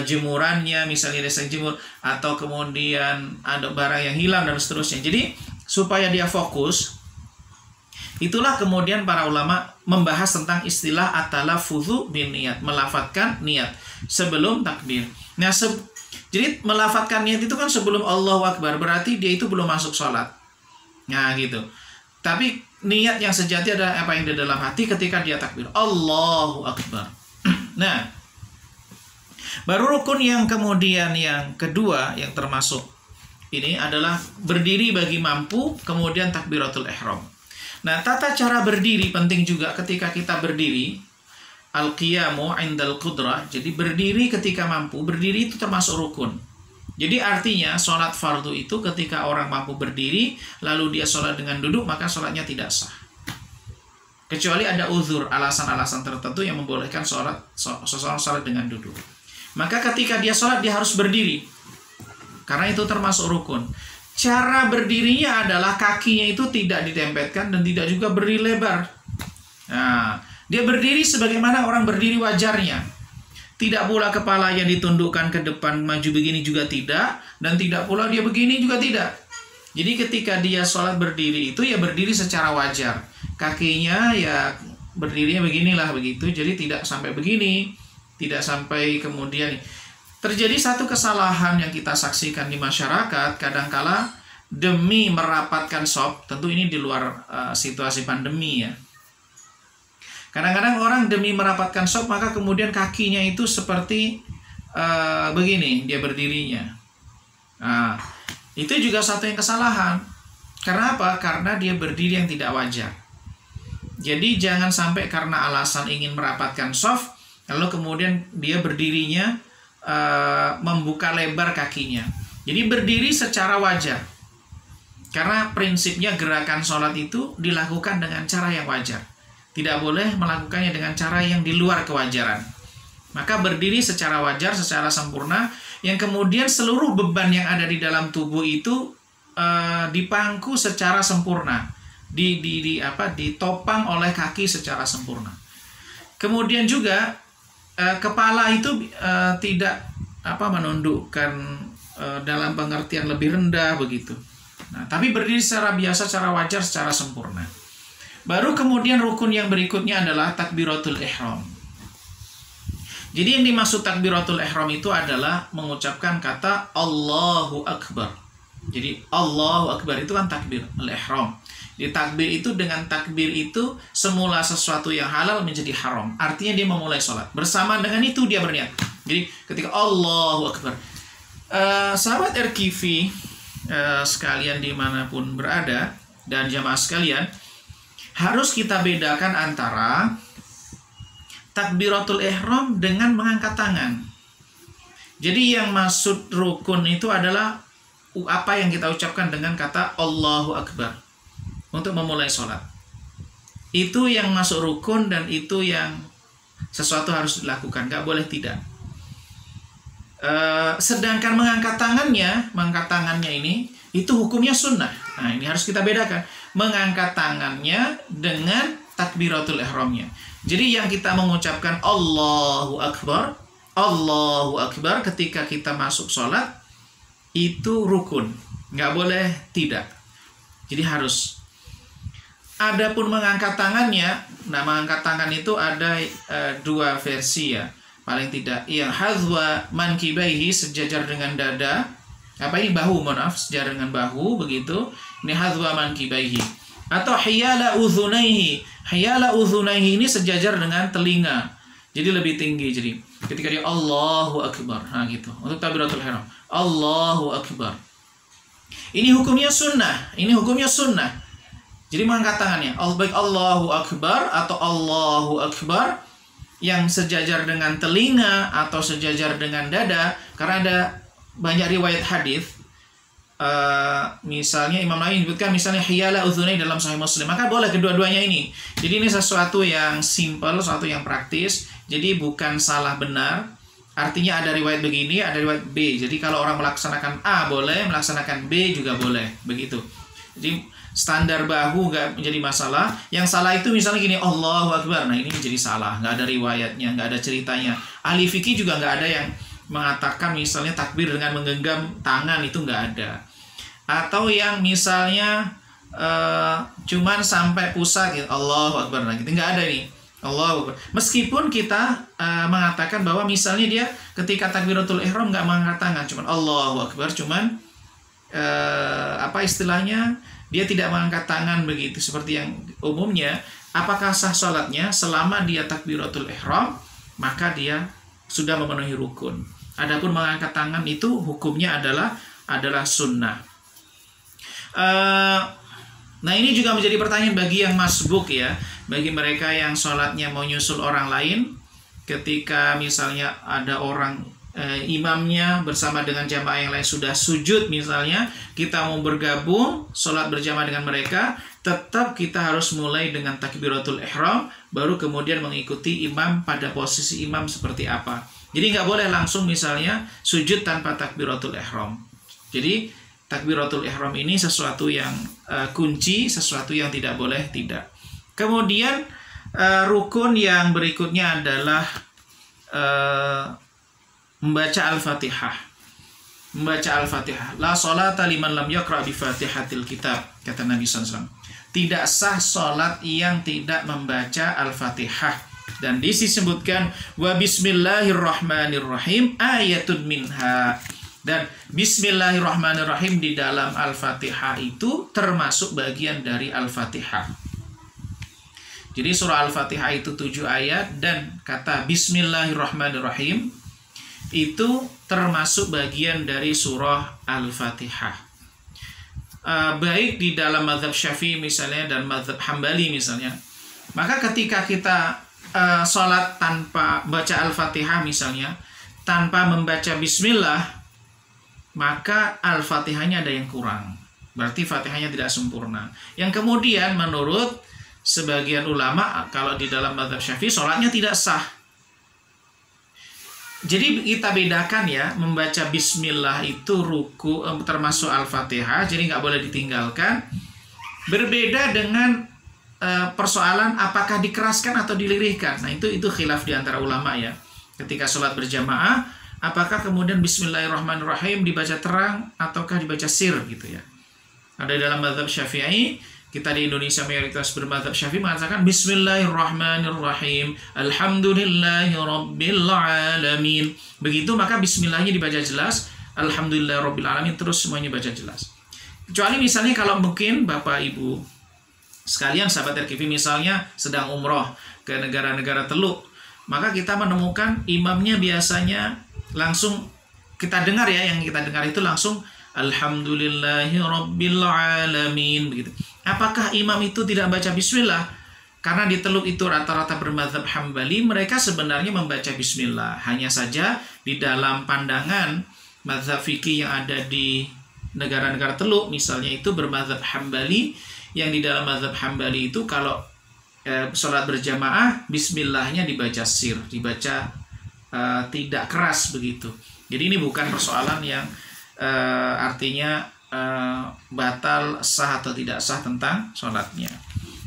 jemurannya, misalnya desa jemur, atau kemudian ada barang yang hilang dan seterusnya. Jadi supaya dia fokus, itulah kemudian para ulama membahas tentang istilah at-talaffuzu bin niyat, melafadzkan niat sebelum takbir. Nah, jadi melafadzkan niat itu kan sebelum Allahu Akbar, berarti dia itu belum masuk sholat. Nah gitu. Tapi niat yang sejati adalah apa yang di dalam hati ketika dia takbir Allahu Akbar. Nah, baru rukun yang kemudian yang kedua yang termasuk ini adalah berdiri bagi mampu, kemudian takbiratul ihram. Nah, tata cara berdiri penting juga ketika kita berdiri. Al-qiyamu indal qudrah. Jadi berdiri ketika mampu, berdiri itu termasuk rukun. Jadi artinya sholat fardu itu ketika orang mampu berdiri lalu dia sholat dengan duduk, maka sholatnya tidak sah. Kecuali ada uzur, alasan-alasan tertentu yang membolehkan seseorang sholat dengan duduk. Maka ketika dia sholat dia harus berdiri, karena itu termasuk rukun. Cara berdirinya adalah kakinya itu tidak ditempelkan dan tidak juga berdiri lebar. Nah, dia berdiri sebagaimana orang berdiri wajarnya. Tidak pula kepalanya ditundukkan ke depan maju begini juga tidak, dan tidak pula dia begini juga tidak. Jadi ketika dia sholat berdiri itu ya berdiri secara wajar. Kakinya ya berdirinya beginilah begitu, jadi tidak sampai begini, tidak sampai kemudian terjadi satu kesalahan yang kita saksikan di masyarakat. Kadangkala demi merapatkan shop, tentu ini di luar situasi pandemi ya. Kadang-kadang orang demi merapatkan shop maka kemudian kakinya itu seperti begini dia berdirinya. Nah, itu juga satu yang kesalahan. Karena apa? Karena dia berdiri yang tidak wajar. Jadi jangan sampai karena alasan ingin merapatkan soft lalu kemudian dia berdirinya membuka lebar kakinya. Jadi berdiri secara wajar. Karena prinsipnya gerakan sholat itu dilakukan dengan cara yang wajar. Tidak boleh melakukannya dengan cara yang di luar kewajaran. Maka berdiri secara wajar, secara sempurna, yang kemudian seluruh beban yang ada di dalam tubuh itu dipangku secara sempurna, ditopang oleh kaki secara sempurna. Kemudian juga kepala itu tidak menundukkan dalam pengertian lebih rendah begitu. Nah, tapi berdiri secara biasa, secara wajar, secara sempurna. Baru kemudian rukun yang berikutnya adalah takbiratul ihram. Jadi yang dimaksud takbiratul ihram itu adalah mengucapkan kata Allahu Akbar. Jadi Allahu Akbar itu kan takbir al-ihram. Di takbir itu, dengan takbir itu semula sesuatu yang halal menjadi haram. Artinya dia memulai sholat. Bersama dengan itu dia berniat. Jadi ketika Allahu Akbar. Sahabat RKV sekalian dimanapun berada dan jamaah sekalian, harus kita bedakan antara takbiratul ihram dengan mengangkat tangan. Jadi yang maksud rukun itu adalah apa yang kita ucapkan dengan kata Allahu Akbar untuk memulai sholat. Itu yang masuk rukun dan itu yang sesuatu harus dilakukan, gak boleh tidak. Sedangkan mengangkat tangannya ini itu hukumnya sunnah. Nah, ini harus kita bedakan. Mengangkat tangannya dengan takbiratul ihramnya. Jadi yang kita mengucapkan Allahu Akbar ketika kita masuk sholat itu rukun, nggak boleh tidak. Jadi harus. Adapun mengangkat tangannya, nah mengangkat tangan itu ada dua versi ya, paling tidak. Yang hazwa mankibaihi, sejajar dengan dada. Apa ini bahu, sejajar dengan bahu begitu. Ini hazwa mankibaihi. Atau hiyala udhunaihi. Hiyala udhunaihi ini sejajar dengan telinga. Jadi lebih tinggi. Jadi ketika dia Allahu Akbar, nah gitu. Untuk takbiratul ihram, Allahu Akbar. Ini hukumnya sunnah. Jadi mengangkat tangannya, baik Allahu Akbar atau Allahu Akbar yang sejajar dengan telinga atau sejajar dengan dada, karena ada banyak riwayat hadis. Misalnya Imam Nawawi menyebutkan misalnya hiyala udhunai dalam Sahih Muslim, maka boleh kedua-duanya ini. Jadi ini sesuatu yang simple, sesuatu yang praktis. Jadi bukan salah benar. Artinya ada riwayat begini, ada riwayat B. Jadi kalau orang melaksanakan A boleh, melaksanakan B juga boleh, begitu. Jadi standar bahu nggak menjadi masalah. Yang salah itu misalnya gini, Allahu Akbar. Nah ini menjadi salah, nggak ada riwayatnya, nggak ada ceritanya. Ahli fikih juga nggak ada yang mengatakan misalnya takbir dengan menggenggam tangan, itu nggak ada. Atau yang misalnya cuman sampai pusat gitu, Allahu Akbar, nah gitu nggak ada nih. Allahu Akbar. Meskipun kita mengatakan bahwa misalnya dia ketika takbiratul ihram nggak mengangkat tangan, cuman Allahu Akbar, cuman apa istilahnya, dia tidak mengangkat tangan begitu seperti yang umumnya, apakah sah sholatnya? Selama dia takbiratul ihram, maka dia sudah memenuhi rukun. Adapun mengangkat tangan itu hukumnya adalah sunnah. Nah ini juga menjadi pertanyaan bagi yang masbuk ya, bagi mereka yang sholatnya mau nyusul orang lain. Ketika misalnya ada orang imamnya bersama dengan jamaah yang lain sudah sujud misalnya, kita mau bergabung sholat berjamaah dengan mereka, tetap kita harus mulai dengan takbiratul ihram, baru kemudian mengikuti imam pada posisi imam seperti apa. Jadi nggak boleh langsung misalnya sujud tanpa takbiratul ihram. Jadi takbiratul ihram ini sesuatu yang kunci, sesuatu yang tidak boleh tidak. Kemudian rukun yang berikutnya adalah membaca Al-Fatihah. Membaca Al-Fatihah. La sholata liman lam yaqra bi Fatihatil kitab, kata Nabi SAW. Tidak sah sholat yang tidak membaca Al-Fatihah. Dan disebutkan wa bismillahirrahmanirrahim ayatun minha. Dan bismillahirrahmanirrahim di dalam Al-Fatihah itu termasuk bagian dari Al-Fatihah. Jadi surah Al-Fatihah itu 7 ayat, dan kata bismillahirrahmanirrahim itu termasuk bagian dari surah Al-Fatihah. Baik di dalam mazhab Syafi'i misalnya dan mazhab Hambali misalnya, maka ketika kita sholat tanpa baca Al-Fatihah misalnya, tanpa membaca bismillah, maka Al-Fatihahnya ada yang kurang. Berarti Fatihahnya tidak sempurna. Yang kemudian menurut sebagian ulama, kalau di dalam mazhab Syafi'i sholatnya tidak sah. Jadi kita bedakan ya, membaca bismillah itu ruku termasuk Al-Fatihah, jadi nggak boleh ditinggalkan. Berbeda dengan persoalan apakah dikeraskan atau dilirihkan. Nah itu khilaf di antara ulama ya. Ketika sholat berjamaah, apakah kemudian bismillahirrahmanirrahim dibaca terang ataukah dibaca sir gitu ya. Ada dalam mazhab Syafi'i, kita di Indonesia mayoritas bermadzhab Syafi'i mengatakan bismillahirrahmanirrahim, alhamdulillahirabbil alamin. Begitu maka bismillahnya dibaca jelas, alhamdulillahirabbil alamin, terus semuanya baca jelas. Kecuali misalnya kalau mungkin Bapak Ibu sekalian sahabat RKV misalnya sedang umroh ke negara-negara Teluk, maka kita menemukan imamnya biasanya langsung kita dengar ya, yang kita dengar itu langsung alhamdulillahirabbil alamin begitu. Apakah imam itu tidak baca bismillah? Karena di Teluk itu rata-rata bermadzhab Hambali, mereka sebenarnya membaca bismillah. Hanya saja di dalam pandangan mazhab fikih yang ada di negara-negara Teluk, misalnya itu bermadzhab Hambali, yang di dalam mazhab Hambali itu kalau sholat berjamaah, bismillahnya dibaca sir, dibaca tidak keras begitu. Jadi ini bukan persoalan yang artinya batal sah atau tidak sah tentang sholatnya.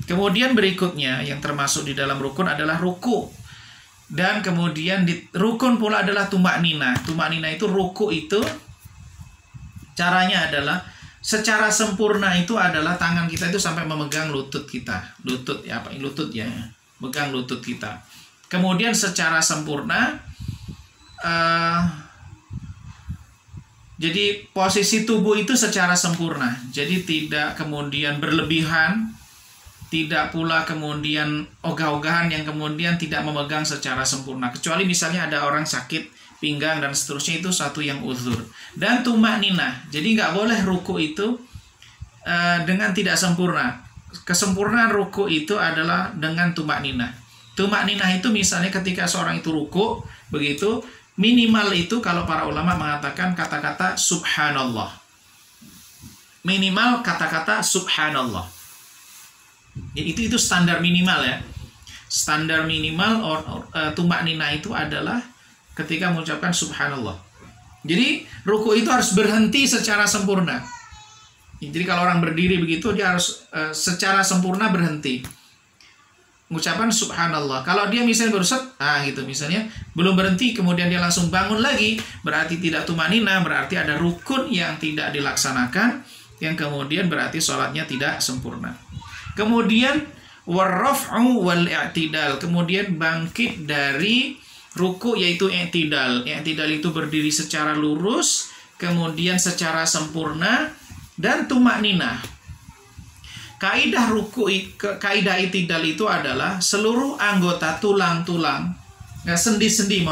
Kemudian berikutnya yang termasuk di dalam rukun adalah ruku. Dan kemudian di rukun pula adalah tumaknina. Tumaknina itu ruku itu caranya adalah secara sempurna itu adalah tangan kita itu sampai memegang lutut kita. Lutut ya, apa lutut ya, megang lutut kita. Kemudian secara sempurna jadi posisi tubuh itu secara sempurna. Jadi tidak kemudian berlebihan, tidak pula kemudian ogah-ogahan yang kemudian tidak memegang secara sempurna. Kecuali misalnya ada orang sakit pinggang dan seterusnya, itu satu yang uzur. Dan tumakninah. Jadi nggak boleh ruku itu dengan tidak sempurna. Kesempurnaan ruku itu adalah dengan tumakninah. Tumakninah itu misalnya ketika seorang itu ruku, begitu minimal itu kalau para ulama mengatakan kata-kata subhanallah. Minimal kata-kata subhanallah. Itu standar minimal ya. Standar minimal tumakninah itu adalah ketika mengucapkan subhanallah. Jadi ruku itu harus berhenti secara sempurna. Jadi kalau orang berdiri begitu, dia harus secara sempurna berhenti. Mengucapkan subhanallah. Kalau dia misalnya baru gitu misalnya belum berhenti, kemudian dia langsung bangun lagi, berarti tidak tumanina, berarti ada rukun yang tidak dilaksanakan, yang kemudian berarti sholatnya tidak sempurna. Kemudian warraf'u wal i'tidal, kemudian bangkit dari ruku yaitu i'tidal. I'tidal itu berdiri secara lurus, kemudian secara sempurna, dan tumakninah. Kaidah ruku, kaidah i'tidal itu adalah seluruh anggota tulang-tulang, sendi-sendi,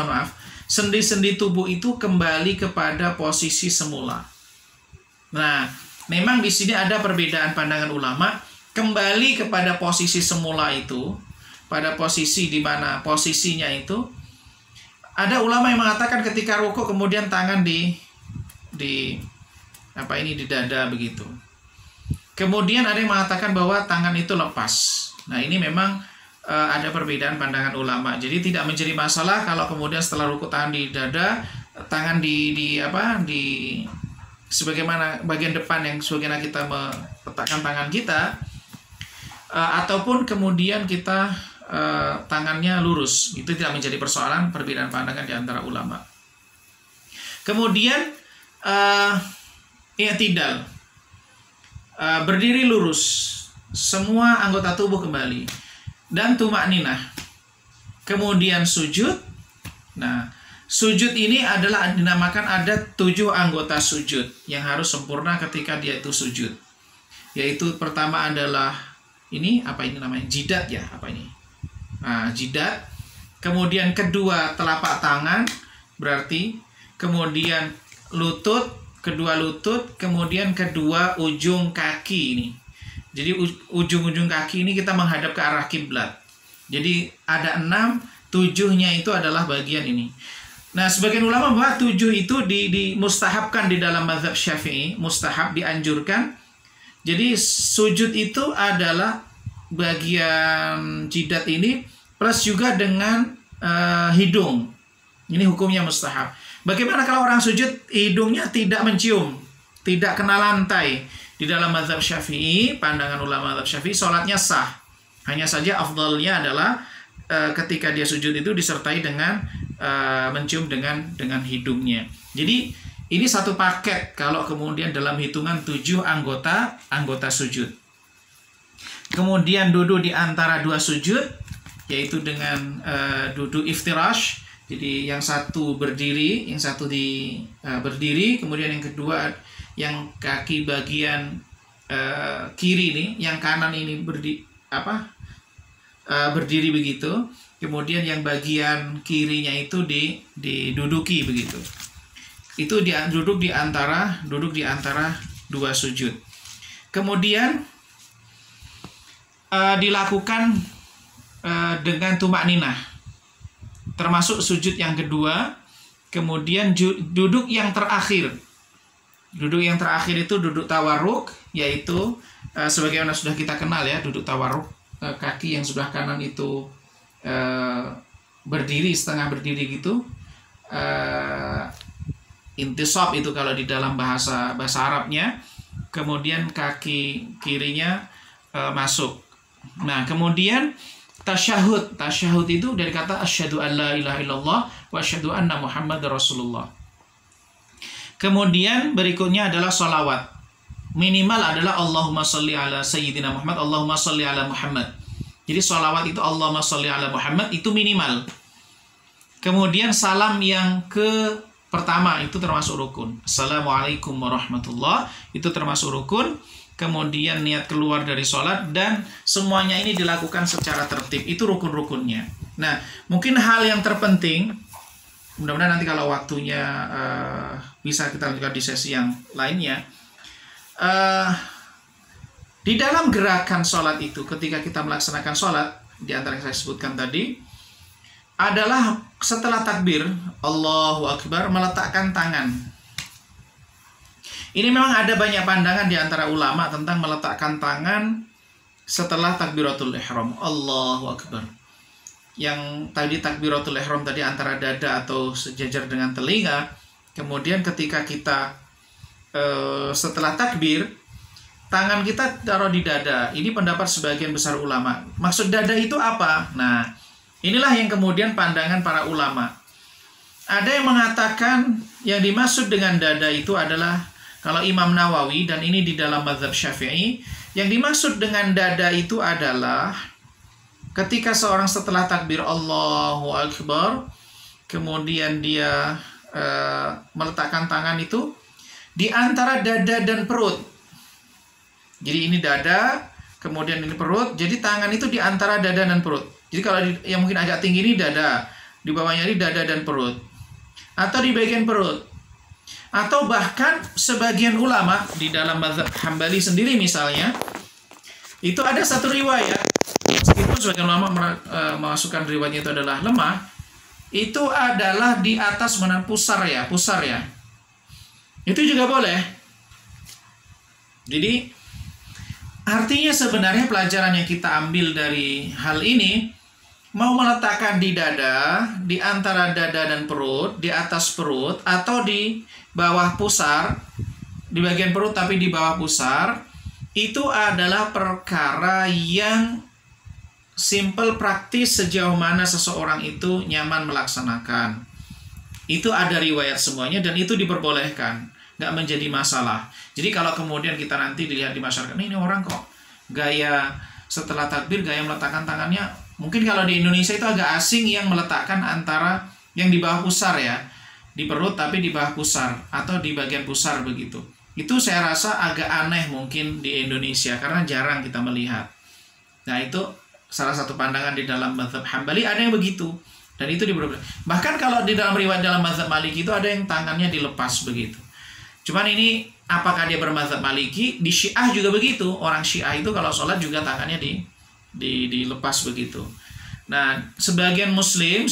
sendi-sendi tubuh itu kembali kepada posisi semula. Nah, memang di sini ada perbedaan pandangan ulama. Kembali kepada posisi semula itu, pada posisi di mana posisinya itu Ada ulama yang mengatakan ketika rukuk kemudian tangan di dada begitu. Kemudian ada yang mengatakan bahwa tangan itu lepas. Nah, ini memang ada perbedaan pandangan ulama. Jadi tidak menjadi masalah kalau kemudian setelah rukuk tangan di dada, tangan di sebagaimana bagian depan yang sebagaimana kita meletakkan tangan kita, ataupun kemudian kita tangannya lurus. Itu tidak menjadi persoalan, perbedaan pandangan di antara ulama. Kemudian i'tidal, berdiri lurus, semua anggota tubuh kembali, dan tumakninah. Kemudian sujud. Nah, sujud ini adalah dinamakan ada 7 anggota sujud yang harus sempurna ketika dia itu sujud. Yaitu pertama adalah ini namanya jidat ya, Nah, jidat. Kemudian kedua telapak tangan, berarti kemudian lutut, kedua lutut, kemudian kedua ujung kaki ini. Jadi ujung-ujung kaki ini kita menghadap ke arah kiblat. Jadi ada 6, 7-nya itu adalah bagian ini. Nah, sebagian ulama bahwa 7 itu dimustahabkan di dalam mazhab Syafi'i, mustahab, dianjurkan. Jadi sujud itu adalah bagian jidat ini plus juga dengan hidung. Ini hukumnya mustahab. Bagaimana kalau orang sujud hidungnya tidak mencium, tidak kena lantai? Di dalam mazhab Syafi'i, pandangan ulama mazhab Syafi'i, sholatnya sah. Hanya saja afdalnya adalah ketika dia sujud itu disertai dengan mencium dengan hidungnya. Jadi ini satu paket kalau kemudian dalam hitungan 7 anggota sujud. Kemudian duduk di antara 2 sujud, yaitu dengan duduk iftirash. Jadi yang satu berdiri, yang satu berdiri, kemudian yang kedua yang kaki bagian kiri ini, yang kanan ini berdiri begitu. Kemudian yang bagian kirinya itu diduduki begitu. Itu duduk di antara 2 sujud. Kemudian dilakukan dengan tumakninah, termasuk sujud yang kedua. Kemudian duduk yang terakhir. Duduk yang terakhir itu duduk tawarruk, yaitu sebagaimana sudah kita kenal ya, duduk tawarruk, kaki yang sebelah kanan itu berdiri, setengah berdiri gitu. Intisab itu kalau di dalam bahasa Arabnya. Kemudian kaki kirinya masuk. Nah, kemudian tasyahud itu dari kata asyhadu an la ilaha illallah wa asyhadu anna muhammadar rasulullah. Kemudian berikutnya adalah sholawat. Minimal adalah Allahumma sholli ala sayyidina Muhammad, Allahumma sholli ala Muhammad. Jadi sholawat itu Allahumma sholli ala Muhammad itu minimal. Kemudian salam yang pertama itu termasuk rukun. Assalamualaikum warahmatullah, itu termasuk rukun. Kemudian niat keluar dari sholat, dan semuanya ini dilakukan secara tertib. Itu rukun-rukunnya. Nah, mungkin hal yang terpenting, mudah-mudahan nanti kalau waktunya bisa kita lanjutkan di sesi yang lainnya. Di dalam gerakan sholat itu, ketika kita melaksanakan sholat, di antara yang saya sebutkan tadi, adalah setelah takbir, Allahu Akbar, meletakkan tangan. Ini memang ada banyak pandangan di antara ulama tentang meletakkan tangan setelah takbiratul ihram, Allahu Akbar. Yang tadi takbiratul ihram tadi antara dada atau sejajar dengan telinga. Kemudian ketika kita setelah takbir, tangan kita taruh di dada. Ini pendapat sebagian besar ulama. Maksud dada itu apa? Nah, inilah yang kemudian pandangan para ulama. Ada yang mengatakan yang dimaksud dengan dada itu adalah, kalau Imam Nawawi, dan ini di dalam mazhab Syafi'i, yang dimaksud dengan dada itu adalah ketika seorang setelah takbir Allahu Akbar, kemudian dia meletakkan tangan itu di antara dada dan perut. Jadi ini dada, kemudian ini perut. Jadi tangan itu di antara dada dan perut. Jadi kalau yang mungkin agak tinggi ini dada, di bawahnya ini dada dan perut, atau di bagian perut. Atau bahkan sebagian ulama di dalam mazhab Hambali sendiri misalnya, itu ada satu riwayat, meskipun sebagian ulama memasukkan riwayatnya itu adalah lemah, itu adalah di atas pusar ya, itu juga boleh. Jadi artinya sebenarnya pelajaran yang kita ambil dari hal ini, mau meletakkan di dada, di antara dada dan perut, di atas perut, atau di bawah pusar, di bagian perut tapi di bawah pusar, itu adalah perkara yang simple, praktis sejauh mana seseorang itu nyaman melaksanakan. Itu ada riwayat semuanya dan itu diperbolehkan, nggak menjadi masalah. Jadi kalau kemudian kita nanti dilihat di masyarakat, ini orang kok gaya setelah takbir, gaya meletakkan tangannya, mungkin kalau di Indonesia itu agak asing yang meletakkan antara yang di bawah pusar ya, di perut tapi di bawah pusar atau di bagian pusar begitu. Itu saya rasa agak aneh mungkin di Indonesia karena jarang kita melihat. Nah itu salah satu pandangan di dalam mazhab Hambali, ada yang begitu. Dan itu diperbolehkan. Bahkan kalau di dalam riwayat dalam mazhab Maliki itu ada yang tangannya dilepas begitu. Cuman ini apakah dia bermazhab Maliki? Di Syiah juga begitu. Orang Syiah itu kalau sholat juga tangannya dilepas begitu. Nah, sebagian muslim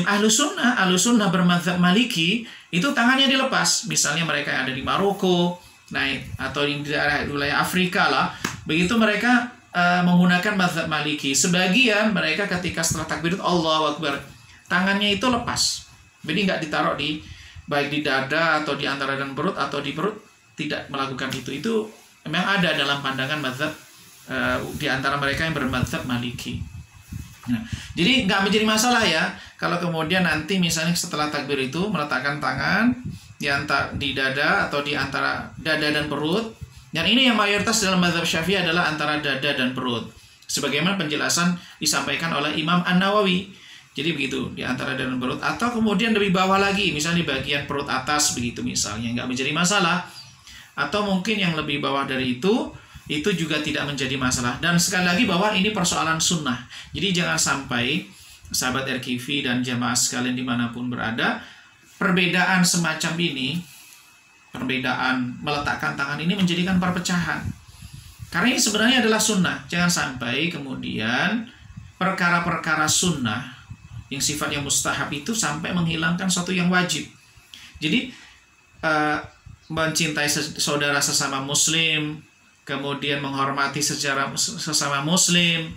ahlu sunnah bermazhab Maliki itu tangannya dilepas. Misalnya mereka yang ada di Maroko, nah, atau di daerah wilayah Afrika lah, begitu mereka menggunakan mazhab Maliki. Sebagian mereka ketika setelah takbir Allahu Akbar, tangannya itu lepas. Jadi nggak ditaruh di baik di dada atau di antara dan perut atau di perut, tidak melakukan itu. Itu memang ada dalam pandangan mazhab di antara mereka yang bermazhab Maliki. Nah, jadi nggak menjadi masalah ya kalau kemudian nanti misalnya setelah takbir itu meletakkan tangan di dada atau di antara dada dan perut. Dan ini yang mayoritas dalam mazhab Syafi'i adalah antara dada dan perut. Sebagaimana penjelasan disampaikan oleh Imam An-Nawawi. Jadi begitu, di antara dada dan perut. Atau kemudian lebih bawah lagi, misalnya di bagian perut atas begitu misalnya, nggak menjadi masalah. Atau mungkin yang lebih bawah dari itu juga tidak menjadi masalah. Dan sekali lagi bahwa ini persoalan sunnah. Jadi jangan sampai sahabat RKV dan jamaah sekalian dimanapun berada, perbedaan semacam ini, perbedaan meletakkan tangan ini menjadikan perpecahan. Karena ini sebenarnya adalah sunnah. Jangan sampai kemudian perkara-perkara sunnah yang sifatnya mustahab itu sampai menghilangkan sesuatu yang wajib. Jadi mencintai saudara sesama muslim, kemudian menghormati secara sesama muslim,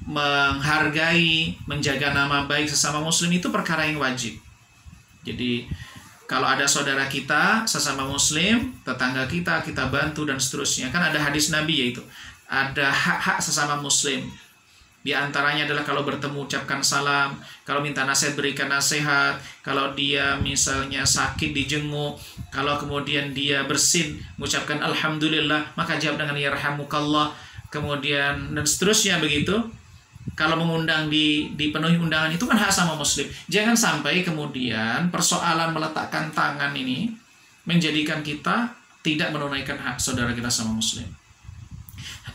menghargai, menjaga nama baik sesama muslim itu perkara yang wajib. Jadi kalau ada saudara kita, sesama muslim, tetangga kita bantu dan seterusnya. Kan ada hadis Nabi yaitu ada hak-hak sesama muslim. Di antaranya adalah kalau bertemu ucapkan salam, kalau minta nasihat berikan nasihat, kalau dia misalnya sakit dijenguk, kalau kemudian dia bersin mengucapkan alhamdulillah, maka jawab dengan yarhamukallah, kemudian dan seterusnya begitu. Kalau mengundang dipenuhi undangan itu kan hak sama muslim. Jangan sampai kemudian persoalan meletakkan tangan ini menjadikan kita tidak menunaikan hak saudara kita sama muslim.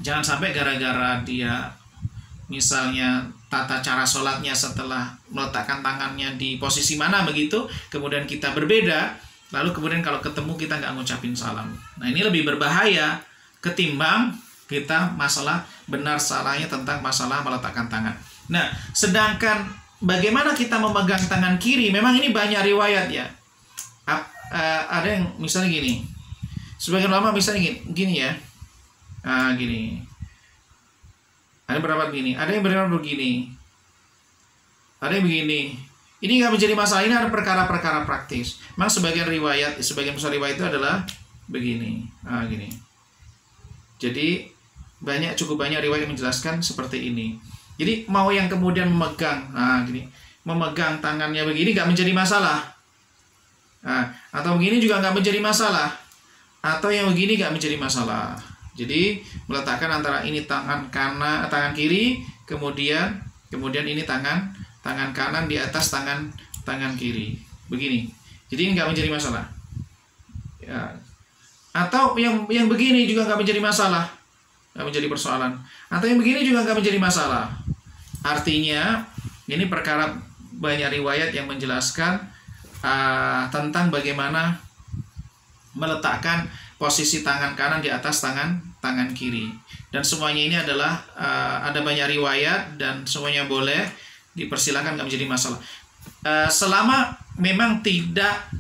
Jangan sampai gara-gara dia misalnya tata cara sholatnya setelah meletakkan tangannya di posisi mana begitu, kemudian kita berbeda, lalu kemudian kalau ketemu kita nggak ngucapin salam. Nah ini lebih berbahaya ketimbang kita masalah benar salahnya tentang masalah meletakkan tangan. Nah, sedangkan bagaimana kita memegang tangan kiri, memang ini banyak riwayat ya. Ada yang misalnya gini, sebagian ulama misalnya gini ya, gini. Ada berapa begini, ada yang berapa begini, ada yang begini. Ini nggak menjadi masalah, ini ada perkara-perkara praktis. Memang sebagian besar riwayat itu adalah begini, gini. Jadi cukup banyak riwayat yang menjelaskan seperti ini. Jadi mau yang kemudian memegang, memegang tangannya begini nggak menjadi masalah, atau begini juga nggak menjadi masalah, atau yang begini nggak menjadi masalah. Jadi meletakkan antara ini tangan kiri, kemudian ini tangan kanan di atas tangan kiri, begini. Jadi ini nggak menjadi masalah. Ya. Atau yang begini juga nggak menjadi masalah, nggak menjadi persoalan. Atau yang begini juga nggak menjadi masalah. Artinya ini perkara banyak riwayat yang menjelaskan tentang bagaimana meletakkan posisi tangan kanan di atas tangan kiri. Dan semuanya ini adalah ada banyak riwayat dan semuanya boleh, dipersilakan, nggak menjadi masalah. selama memang tidak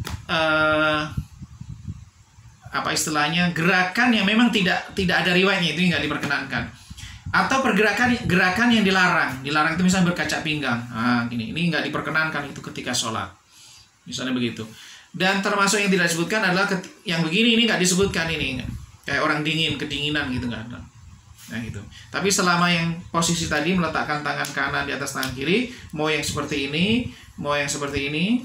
apa istilahnya, gerakan yang memang tidak ada riwayatnya, itu nggak diperkenankan. Atau gerakan yang dilarang itu misalnya berkaca pinggang, ini nggak diperkenankan itu ketika sholat, misalnya begitu. Dan termasuk yang tidak disebutkan adalah yang begini, ini nggak disebutkan, ini kayak orang kedinginan gitu, nggak ada. Nah gitu. Tapi selama yang posisi tadi meletakkan tangan kanan di atas tangan kiri, mau yang seperti ini, mau yang seperti ini,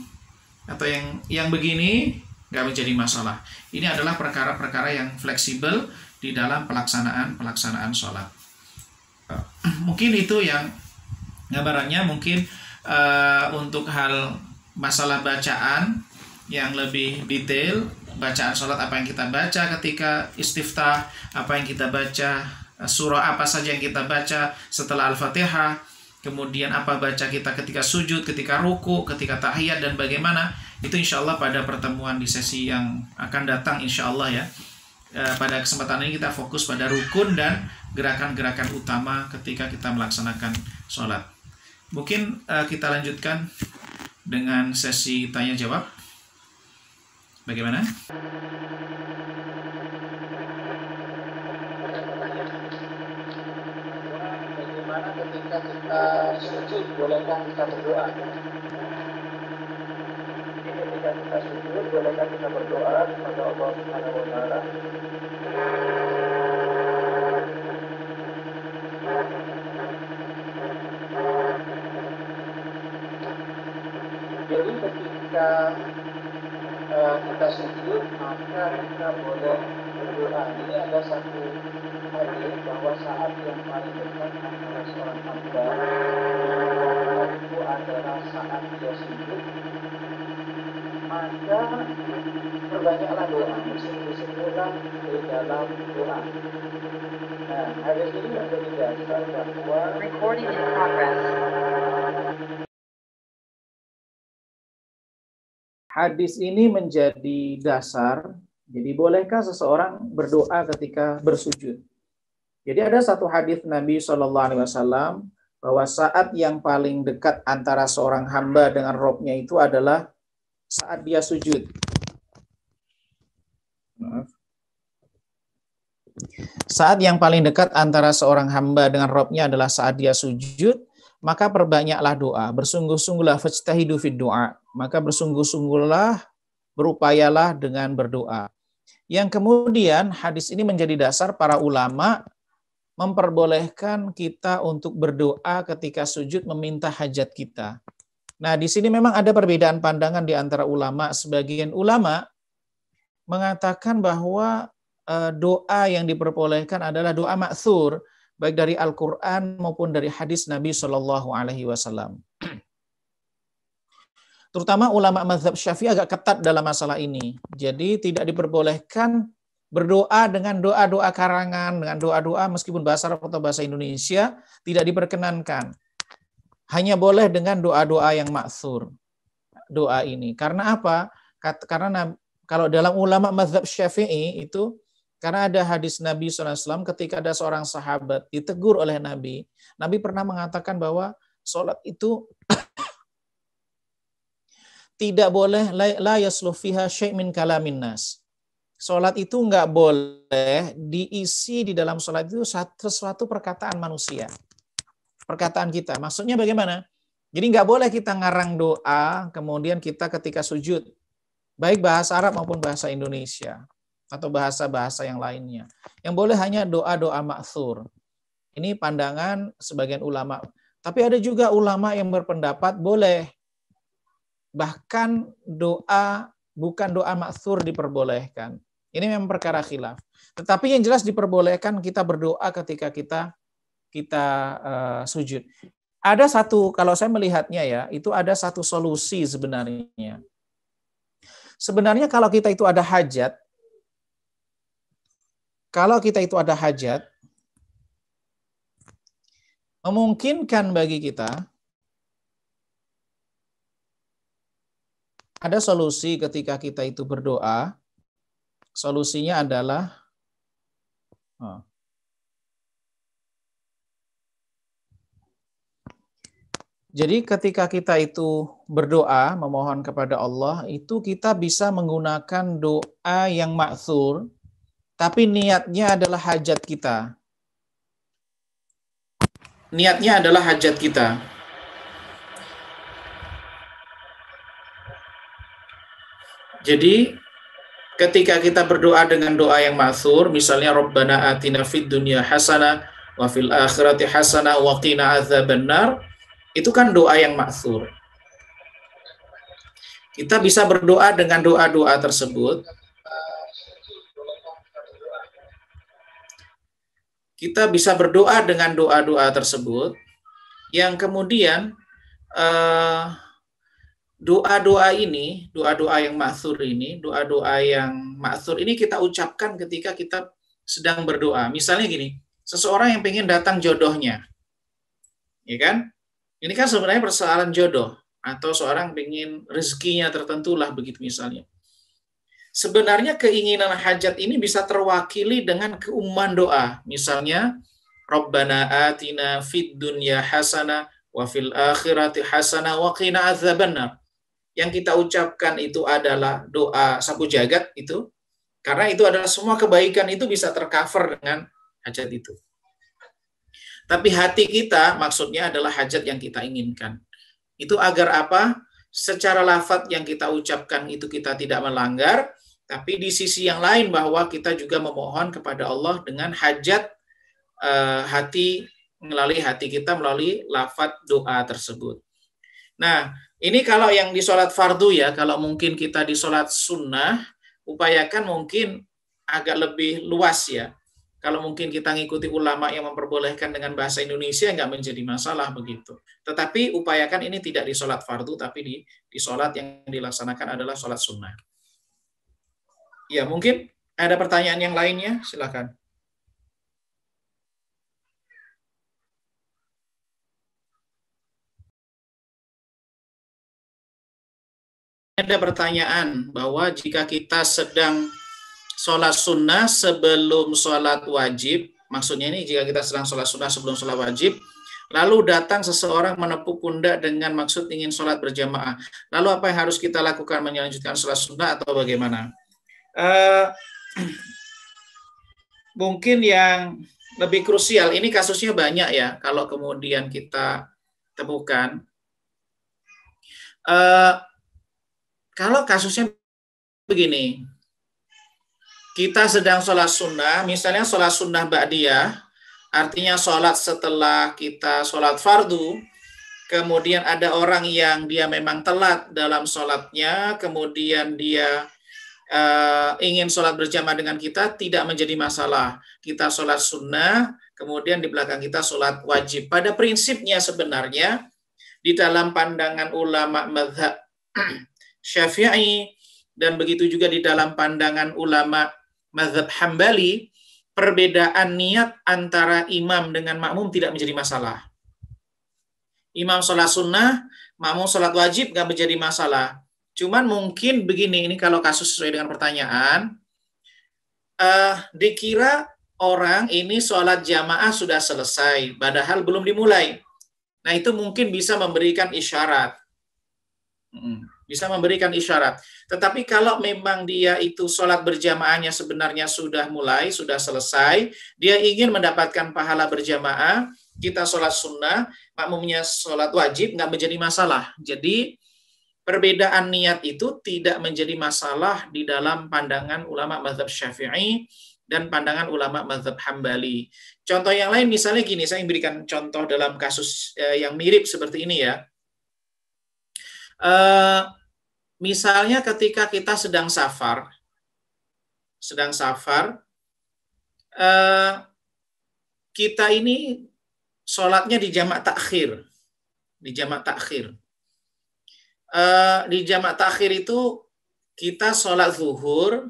atau yang begini, nggak menjadi masalah. Ini adalah perkara-perkara yang fleksibel di dalam pelaksanaan sholat. Mungkin itu yang gambarannya. Mungkin untuk hal masalah bacaan yang lebih detail, bacaan sholat, apa yang kita baca ketika istiftah, apa yang kita baca, surah apa saja yang kita baca setelah Al-Fatihah, kemudian apa baca kita ketika sujud, ketika ruku, ketika tahiyat, dan bagaimana, itu insya Allah pada pertemuan di sesi yang akan datang insya Allah ya. Pada kesempatan ini kita fokus pada rukun dan gerakan-gerakan utama ketika kita melaksanakan sholat. Mungkin kita lanjutkan dengan sesi tanya jawab. Bagaimana? Bagaimana ketika kita sujud, bolehkah kita berdoa? Ketika kita sujud, bolehkah kita berdoa kepada Allah Subhanahu wa Ta'ala? Jadi ketika kita sujud, maka kita boleh berdoa. Ini ada satu hadis bahwa saat yang paling dekat antara seorang hamba itu adalah saat dia sujud, maka perbanyaklah doa, bersungguh-sungguhlah di dalam doa. Nah, hadis ini menjadi dasar bahwa recording in progress. Hadis ini menjadi dasar. Jadi bolehkah seseorang berdoa ketika bersujud? Jadi ada satu hadis Nabi SAW bahwa saat yang paling dekat antara seorang hamba dengan Robnya itu adalah saat dia sujud. Saat yang paling dekat antara seorang hamba dengan Robnya adalah saat dia sujud, maka perbanyaklah doa, bersungguh-sungguhlah fajtahidu fid du'a, maka bersungguh-sungguhlah, berupayalah dengan berdoa. Yang kemudian hadis ini menjadi dasar para ulama memperbolehkan kita untuk berdoa ketika sujud meminta hajat kita. Nah, di sini memang ada perbedaan pandangan di antara ulama. Sebagian ulama mengatakan bahwa doa yang diperbolehkan adalah doa ma'thur, baik dari Al-Quran maupun dari hadis Nabi SAW. Terutama ulama mazhab Syafi'i agak ketat dalam masalah ini. Jadi tidak diperbolehkan berdoa dengan doa-doa karangan, dengan doa-doa meskipun bahasa Arab atau bahasa Indonesia, tidak diperkenankan. Hanya boleh dengan doa-doa yang ma'thur. Doa ini. Karena apa? Karena kalau dalam ulama mazhab Syafi'i itu, karena ada hadis Nabi SAW ketika ada seorang sahabat ditegur oleh Nabi. Nabi pernah mengatakan bahwa sholat itu tidak boleh la yasluh fiha syai' min kalamin nas. Sholat itu nggak boleh diisi di dalam sholat itu sesuatu perkataan manusia. Perkataan kita. Maksudnya bagaimana? Jadi nggak boleh kita ngarang doa, kemudian kita ketika sujud. Baik bahasa Arab maupun bahasa Indonesia. Atau bahasa-bahasa yang lainnya. Yang boleh hanya doa-doa ma'thur. Ini pandangan sebagian ulama. Tapi ada juga ulama yang berpendapat boleh. Bahkan doa, bukan doa ma'thur diperbolehkan. Ini memang perkara khilaf. Tetapi yang jelas diperbolehkan kita berdoa ketika kita sujud. Ada satu, kalau saya melihatnya ya, itu ada satu solusi sebenarnya. Sebenarnya kalau kita itu ada hajat, memungkinkan bagi kita, ada solusi ketika kita itu berdoa. Solusinya adalah Jadi ketika kita itu berdoa, memohon kepada Allah, itu kita bisa menggunakan doa yang ma'thur, tapi niatnya adalah hajat kita. Niatnya adalah hajat kita. Jadi ketika kita berdoa dengan doa yang ma'thur, misalnya Rabbana atina fid dunya hasanah wa fil akhirati hasanah wa qina adzabannar, itu kan doa yang ma'thur. Kita bisa berdoa dengan doa-doa tersebut. Kita bisa berdoa dengan doa-doa tersebut yang kemudian doa-doa ini, doa-doa yang ma'thur ini, doa-doa yang ma'thur ini kita ucapkan ketika kita sedang berdoa. Misalnya gini, seseorang yang pengen datang jodohnya, ya kan? Ini kan sebenarnya persoalan jodoh, atau seorang pengen rezekinya tertentu lah begitu misalnya. Sebenarnya keinginan hajat ini bisa terwakili dengan keumuman doa. Misalnya, Rabbana atina fid dunya hasanah wa fil akhirati hasanah wa qina adzabannar. Yang kita ucapkan itu adalah doa sapu jagat itu, karena itu adalah semua kebaikan itu bisa tercover dengan hajat itu. Tapi hati kita maksudnya adalah hajat yang kita inginkan. Itu agar apa? Secara lafaz yang kita ucapkan itu kita tidak melanggar, tapi di sisi yang lain bahwa kita juga memohon kepada Allah dengan hajat hati, melalui hati kita, melalui lafaz doa tersebut. Nah, ini kalau yang di sholat fardu ya, kalau mungkin kita di sholat sunnah, upayakan mungkin agak lebih luas ya. Kalau mungkin kita ngikuti ulama yang memperbolehkan dengan bahasa Indonesia, nggak menjadi masalah begitu. Tetapi upayakan ini tidak di sholat fardu, tapi di sholat yang dilaksanakan adalah sholat sunnah. Ya, mungkin ada pertanyaan yang lainnya, silakan. Ada pertanyaan bahwa jika kita sedang sholat sunnah sebelum sholat wajib, maksudnya ini jika kita sedang sholat sunnah sebelum sholat wajib, lalu datang seseorang menepuk pundak dengan maksud ingin sholat berjamaah. Lalu apa yang harus kita lakukan, melanjutkan sholat sunnah atau bagaimana? Mungkin yang lebih krusial, ini kasusnya banyak ya, kalau kemudian kita temukan. Kalau kasusnya begini, kita sedang sholat sunnah, misalnya sholat sunnah ba'diyah, artinya sholat setelah kita sholat fardu, kemudian ada orang yang dia memang telat dalam sholatnya, kemudian dia ingin sholat berjamaah dengan kita, tidak menjadi masalah. Kita sholat sunnah, kemudian di belakang kita sholat wajib. Pada prinsipnya sebenarnya, di dalam pandangan ulama mazhab Syafi'i, dan begitu juga di dalam pandangan ulama mazhab Hambali, perbedaan niat antara imam dengan makmum tidak menjadi masalah. Imam sholat sunnah, makmum sholat wajib nggak menjadi masalah. Cuman mungkin begini, ini kalau kasus sesuai dengan pertanyaan, dikira orang ini sholat jamaah sudah selesai, padahal belum dimulai. Nah itu mungkin bisa memberikan isyarat. Bisa memberikan isyarat. Tetapi kalau memang dia itu sholat berjamaahnya sebenarnya sudah mulai, sudah selesai, dia ingin mendapatkan pahala berjamaah, kita sholat sunnah, makmumnya sholat wajib, nggak menjadi masalah. Jadi perbedaan niat itu tidak menjadi masalah di dalam pandangan ulama mazhab Syafi'i dan pandangan ulama mazhab Hambali. Contoh yang lain misalnya gini, saya berikan contoh dalam kasus yang mirip seperti ini ya. Misalnya ketika kita sedang safar, kita ini sholatnya di jamak takhir, Di jamak takhir itu kita sholat zuhur,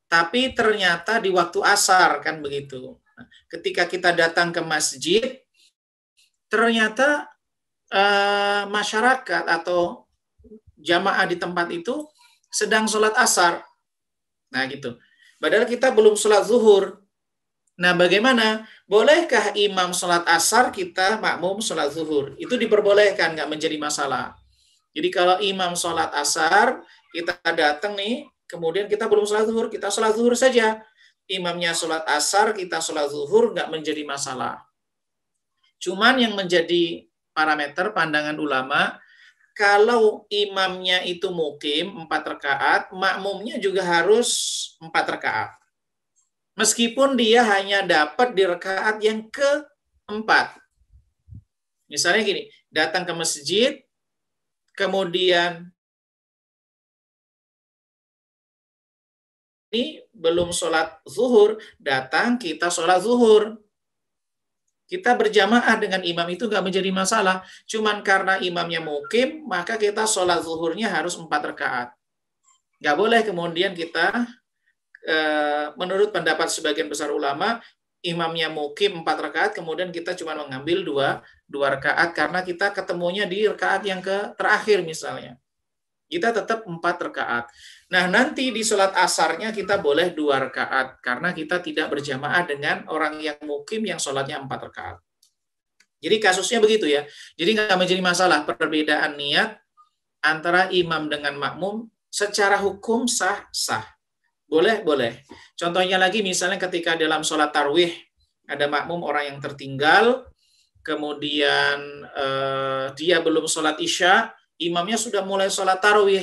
tapi ternyata di waktu asar kan begitu. Ketika kita datang ke masjid, ternyata masyarakat atau jamaah di tempat itu sedang sholat asar. Nah gitu. Padahal kita belum sholat zuhur. Nah, bagaimana? Bolehkah imam sholat asar, kita makmum sholat zuhur? Itu diperbolehkan, nggak menjadi masalah. Jadi kalau imam sholat asar, kita datang nih, kemudian kita belum sholat zuhur, kita sholat zuhur saja. Imamnya sholat asar, kita sholat zuhur, nggak menjadi masalah. Cuman yang menjadi parameter pandangan ulama, kalau imamnya itu mukim 4 rakaat, makmumnya juga harus 4 rakaat. Meskipun dia hanya dapat di rakaat yang keempat. Misalnya gini, datang ke masjid, kemudian ini belum sholat zuhur, datang kita sholat zuhur. Kita berjamaah dengan imam itu nggak menjadi masalah. Cuman karena imamnya mukim, maka kita sholat zuhurnya harus 4 rakaat. Nggak boleh kemudian kita menurut pendapat sebagian besar ulama, imamnya mukim 4 rakaat, kemudian kita cuma mengambil dua rakaat karena kita ketemunya di rakaat yang terakhir misalnya. Kita tetap 4 rakaat. Nah, nanti di sholat asarnya kita boleh 2 rakaat karena kita tidak berjamaah dengan orang yang mukim yang sholatnya 4 rakaat. Jadi kasusnya begitu ya. Jadi nggak menjadi masalah perbedaan niat antara imam dengan makmum secara hukum sah-sah. Boleh. Contohnya lagi misalnya ketika dalam sholat tarwih ada makmum orang yang tertinggal, kemudian dia belum sholat isya, imamnya sudah mulai sholat tarwih.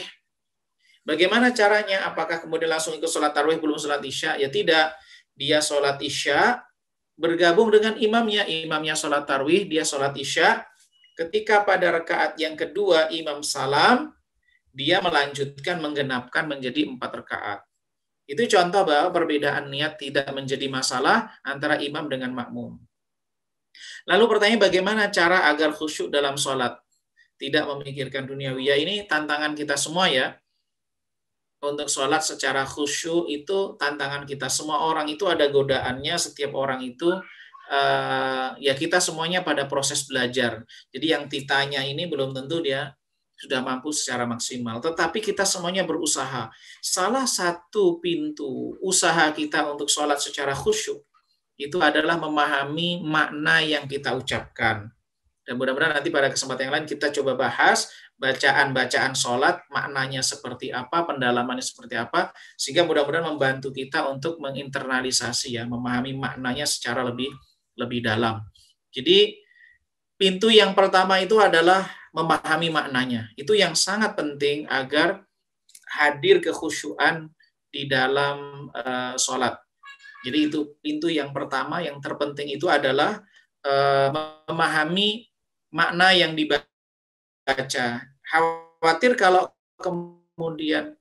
Bagaimana caranya? Apakah kemudian langsung ikut sholat tarwih belum sholat isya? Ya tidak. Dia sholat isya, bergabung dengan imamnya sholat tarwih, dia sholat isya. Ketika pada rakaat yang kedua imam salam, dia melanjutkan menggenapkan menjadi 4 rakaat. Itu contoh bahwa perbedaan niat tidak menjadi masalah antara imam dengan makmum. Lalu pertanyaan bagaimana cara agar khusyuk dalam sholat? Tidak memikirkan duniawi. Ya, ini tantangan kita semua ya. Untuk sholat secara khusyuk itu tantangan kita. Semua orang itu ada godaannya, setiap orang itu ya kita semuanya pada proses belajar. Jadi yang ditanya ini belum tentu dia sudah mampu secara maksimal. Tetapi kita semuanya berusaha. Salah satu pintu usaha kita untuk sholat secara khusyuk itu adalah memahami makna yang kita ucapkan. Dan mudah-mudahan nanti pada kesempatan yang lain kita coba bahas bacaan-bacaan sholat, maknanya seperti apa, pendalamannya seperti apa, sehingga mudah-mudahan membantu kita untuk menginternalisasi ya, memahami maknanya secara lebih dalam. Jadi pintu yang pertama itu adalah memahami maknanya. Itu yang sangat penting agar hadir kekhusyuan di dalam sholat. Jadi itu pintu yang pertama, yang terpenting itu adalah memahami makna yang dibaca. Khawatir kalau kemudian,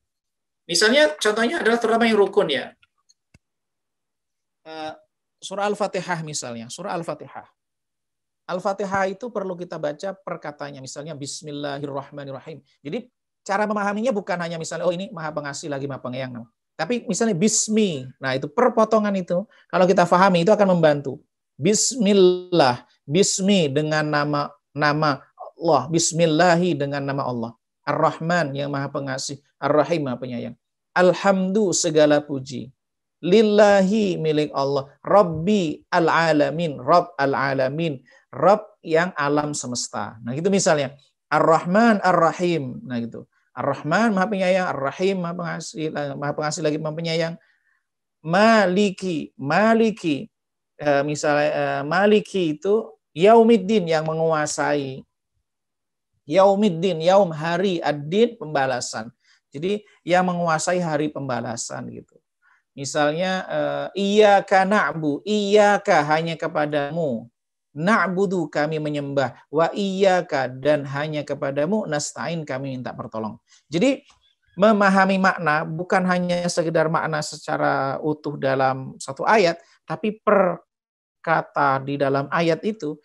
misalnya contohnya adalah terutama yang rukun ya. Surah Al-Fatihah misalnya, surah Al-Fatihah. Al-Fatihah itu perlu kita baca perkataannya, misalnya Bismillahirrahmanirrahim. Jadi cara memahaminya bukan hanya misalnya, oh ini Maha Pengasih lagi Maha Penyayang. Tapi misalnya Bismi, nah itu perpotongan itu, kalau kita pahami itu akan membantu. Bismillah, Bismi dengan nama Allah, Bismillahi dengan nama Allah. Ar-Rahman yang Maha Pengasih, Ar-Rahim Maha Penyayang. Alhamdu segala puji. Lillahi milik Allah. Rabbi al-alamin, Rabb al-alamin. Rabb yang alam semesta. Nah, itu misalnya Ar-Rahman Ar-Rahim. Nah, gitu. Ar-Rahman Maha Penyayang, Ar-Rahim Maha Pengasih lagi Maha Penyayang. Maliki, misalnya Maliki itu Yaumiddin yang menguasai. Yaumiddin, yaum hari, ad-din pembalasan. Jadi yang menguasai hari pembalasan gitu. Misalnya iyyaka na'bu, iyyaka hanya kepadamu. Na'budu kami menyembah, wa iyyaka dan hanya kepadamu nasta'in kami minta pertolong. Jadi memahami makna bukan hanya sekedar makna secara utuh dalam satu ayat, tapi per kata di dalam ayat itu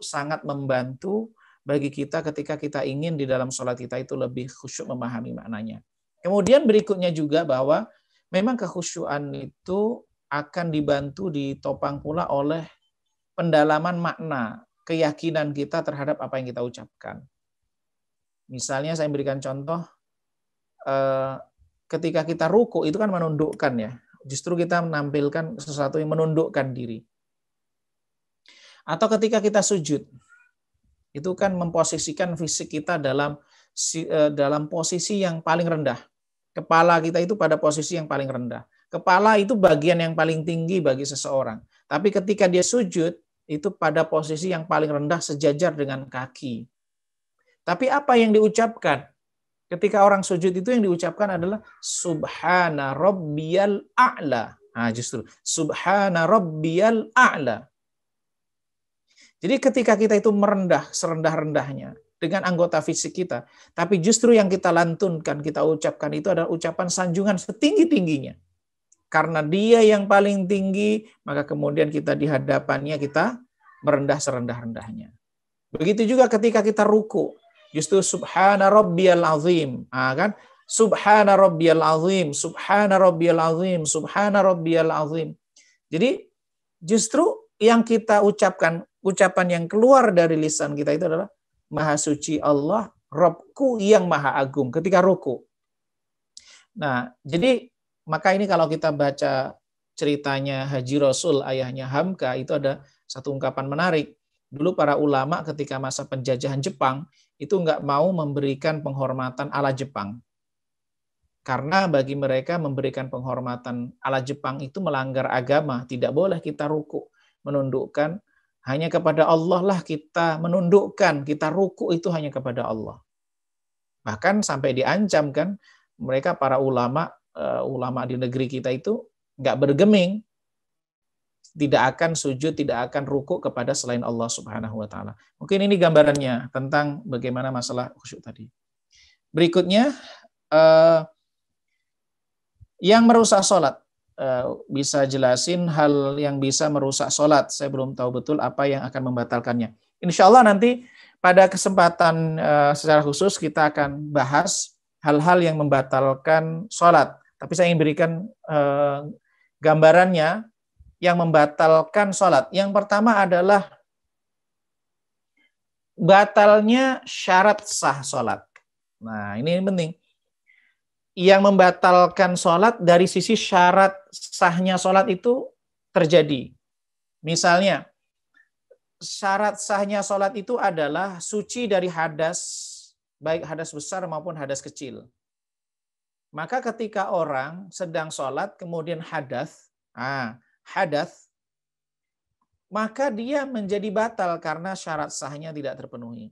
sangat membantu bagi kita ketika kita ingin di dalam sholat kita itu lebih khusyuk memahami maknanya. Kemudian berikutnya juga bahwa memang kekhusyuan itu akan dibantu ditopang pula oleh pendalaman makna, keyakinan kita terhadap apa yang kita ucapkan. Misalnya saya berikan contoh, ketika kita ruku itu kan menundukkan ya. justru kita menampilkan sesuatu yang menundukkan diri. Atau ketika kita sujud, itu kan memposisikan fisik kita dalam posisi yang paling rendah. Kepala kita itu pada posisi yang paling rendah. Kepala itu bagian yang paling tinggi bagi seseorang. Tapi ketika dia sujud, itu pada posisi yang paling rendah sejajar dengan kaki. Tapi apa yang diucapkan? Ketika orang sujud itu yang diucapkan adalah Subhana Rabbiyal A'la. Nah, justru Subhana Rabbiyal A'la. Jadi ketika kita itu merendah serendah-rendahnya dengan anggota fisik kita, tapi justru yang kita lantunkan, kita ucapkan itu adalah ucapan sanjungan setinggi-tingginya. Karena dia yang paling tinggi, maka kemudian kita di hadapannya kita merendah serendah-rendahnya. Begitu juga ketika kita ruku, justru Subhana Rabbiyal Azim, kan? Subhana Rabbiyal Azim, Subhana Rabbiyal Azim, Subhana Rabbiyal Azim. Jadi justru yang kita ucapkan, ucapan yang keluar dari lisan kita itu adalah Maha Suci Allah, Rabbku yang Maha Agung ketika ruku. Nah, jadi maka ini kalau kita baca ceritanya Haji Rasul, ayahnya Hamka, itu ada satu ungkapan menarik. Dulu para ulama ketika masa penjajahan Jepang, itu nggak mau memberikan penghormatan ala Jepang. Karena bagi mereka memberikan penghormatan ala Jepang itu melanggar agama. Tidak boleh kita ruku, menundukkan. Hanya kepada Allah lah kita menundukkan, kita ruku itu hanya kepada Allah. Bahkan sampai diancam kan, mereka para ulama di negeri kita itu nggak bergeming, tidak akan sujud, tidak akan ruku kepada selain Allah Subhanahu wa taala. Mungkin ini gambarannya tentang bagaimana masalah khusyuk tadi. Berikutnya yang merusak sholat. Bisa jelasin hal yang bisa merusak sholat. Saya belum tahu betul apa yang akan membatalkannya. Insya Allah nanti pada kesempatan secara khusus kita akan bahas hal-hal yang membatalkan sholat. Tapi saya ingin berikan gambarannya yang membatalkan sholat. Yang pertama adalah batalnya syarat sah sholat. Nah, ini penting. Yang membatalkan sholat dari sisi syarat sahnya sholat itu terjadi. Misalnya, syarat sahnya sholat itu adalah suci dari hadas, baik hadas besar maupun hadas kecil. Maka ketika orang sedang sholat kemudian hadas, maka dia menjadi batal karena syarat sahnya tidak terpenuhi.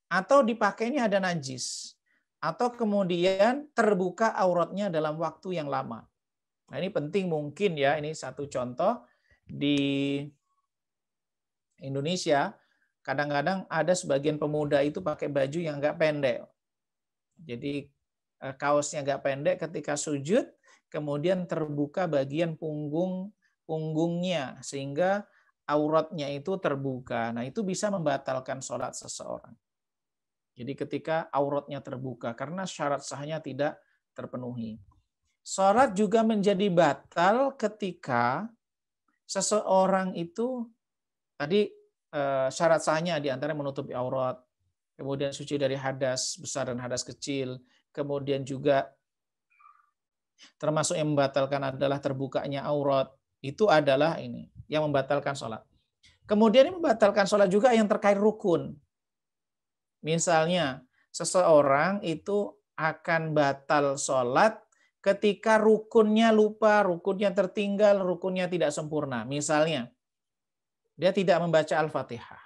Atau dipakainya ada najis. Atau kemudian terbuka auratnya dalam waktu yang lama. Nah ini penting mungkin ya, ini satu contoh di Indonesia, kadang-kadang ada sebagian pemuda itu pakai baju yang agak pendek. Jadi kaosnya agak pendek ketika sujud, kemudian terbuka bagian punggungnya, sehingga auratnya itu terbuka. Nah itu bisa membatalkan sholat seseorang. Jadi ketika auratnya terbuka karena syarat sahnya tidak terpenuhi. Sholat juga menjadi batal ketika seseorang itu tadi syarat sahnya diantara menutupi aurat, kemudian suci dari hadas besar dan hadas kecil, kemudian juga termasuk yang membatalkan adalah terbukanya aurat. Itu adalah ini yang membatalkan sholat. Kemudian yang membatalkan sholat juga yang terkait rukun. Misalnya, seseorang itu akan batal sholat ketika rukunnya lupa, rukunnya tertinggal, rukunnya tidak sempurna. Misalnya, dia tidak membaca Al-Fatihah.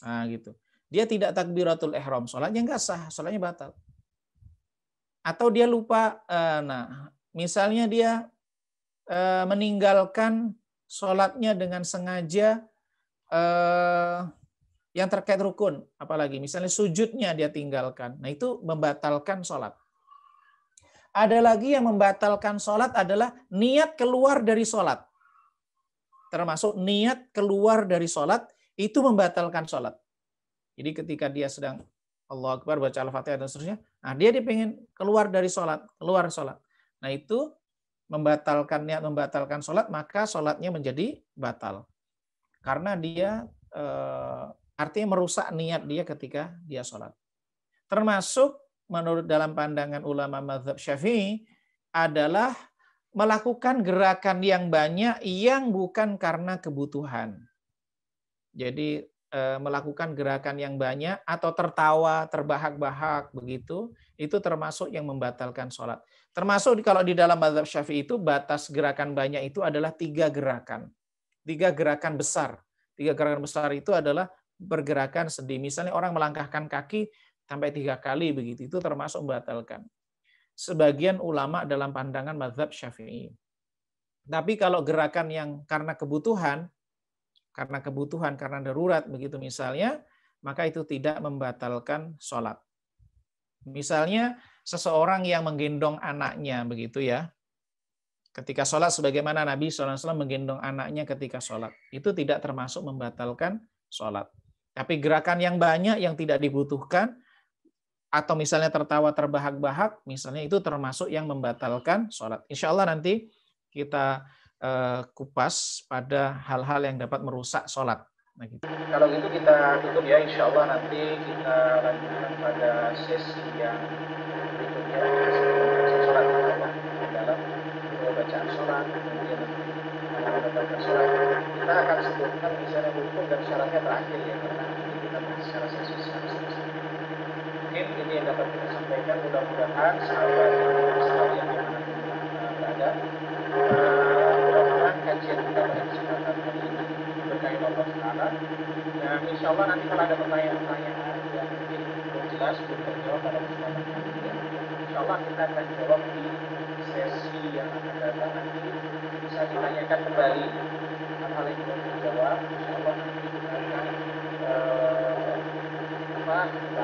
Nah, gitu. Dia tidak takbiratul ihram, sholatnya nggak sah, sholatnya batal. Atau dia lupa, misalnya dia meninggalkan sholatnya dengan sengaja, yang terkait rukun, apalagi misalnya sujudnya dia tinggalkan. Nah itu membatalkan sholat. Ada lagi yang membatalkan sholat adalah niat keluar dari sholat. Termasuk niat keluar dari sholat itu membatalkan sholat. Jadi ketika dia sedang Allahu Akbar baca Al-Fatihah dan seterusnya, nah dia pengen keluar dari sholat, keluar sholat. Nah itu membatalkan niat membatalkan sholat, maka sholatnya menjadi batal. Karena dia artinya merusak niat dia ketika dia sholat. Termasuk menurut dalam pandangan ulama mazhab Syafi'i adalah melakukan gerakan yang banyak yang bukan karena kebutuhan. Jadi melakukan gerakan yang banyak atau tertawa, terbahak-bahak begitu, itu termasuk yang membatalkan sholat. Termasuk kalau di dalam mazhab Syafi'i itu batas gerakan banyak itu adalah 3 gerakan. 3 gerakan besar. 3 gerakan besar itu adalah pergerakan sedih. Misalnya orang melangkahkan kaki sampai 3 kali begitu, itu termasuk membatalkan. Sebagian ulama dalam pandangan mazhab Syafi'i. Tapi kalau gerakan yang karena kebutuhan, karena darurat begitu misalnya, maka itu tidak membatalkan sholat. Misalnya seseorang yang menggendong anaknya begitu ya, ketika sholat sebagaimana Nabi SAW menggendong anaknya ketika sholat, itu tidak termasuk membatalkan sholat. Tapi gerakan yang banyak yang tidak dibutuhkan, atau misalnya tertawa terbahak-bahak, misalnya itu termasuk yang membatalkan sholat. Insya Allah nanti kita kupas pada hal-hal yang dapat merusak sholat. Nah, gitu. Kalau gitu kita tutup ya, insya Allah nanti kita lanjutkan pada sesi yang berikutnya, sholat dalam bacaan sholat, kemudian bacaan sholat. Kita akan sebutkan misalnya hukum dan syaratnya terakhir ya, karena ini kita bahas secara sesi. Mungkin ini yang dapat kita sampaikan, mudah-mudahan sahabat sekalian yang berada, mudah-mudahan kajian kita pada kesempatan kali ini berkait Allah Taala. Dan insya Allah nanti kalau ada pertanyaan-pertanyaan yang mungkin belum jelas, belum terjawab pada kesempatan kali ini, insya Allah kita akan jawab di sesi yang akan datang. Nanti bisa ditanyakan kembali hal-hal yang belum terjawab. Insya Allah nanti kita akan kita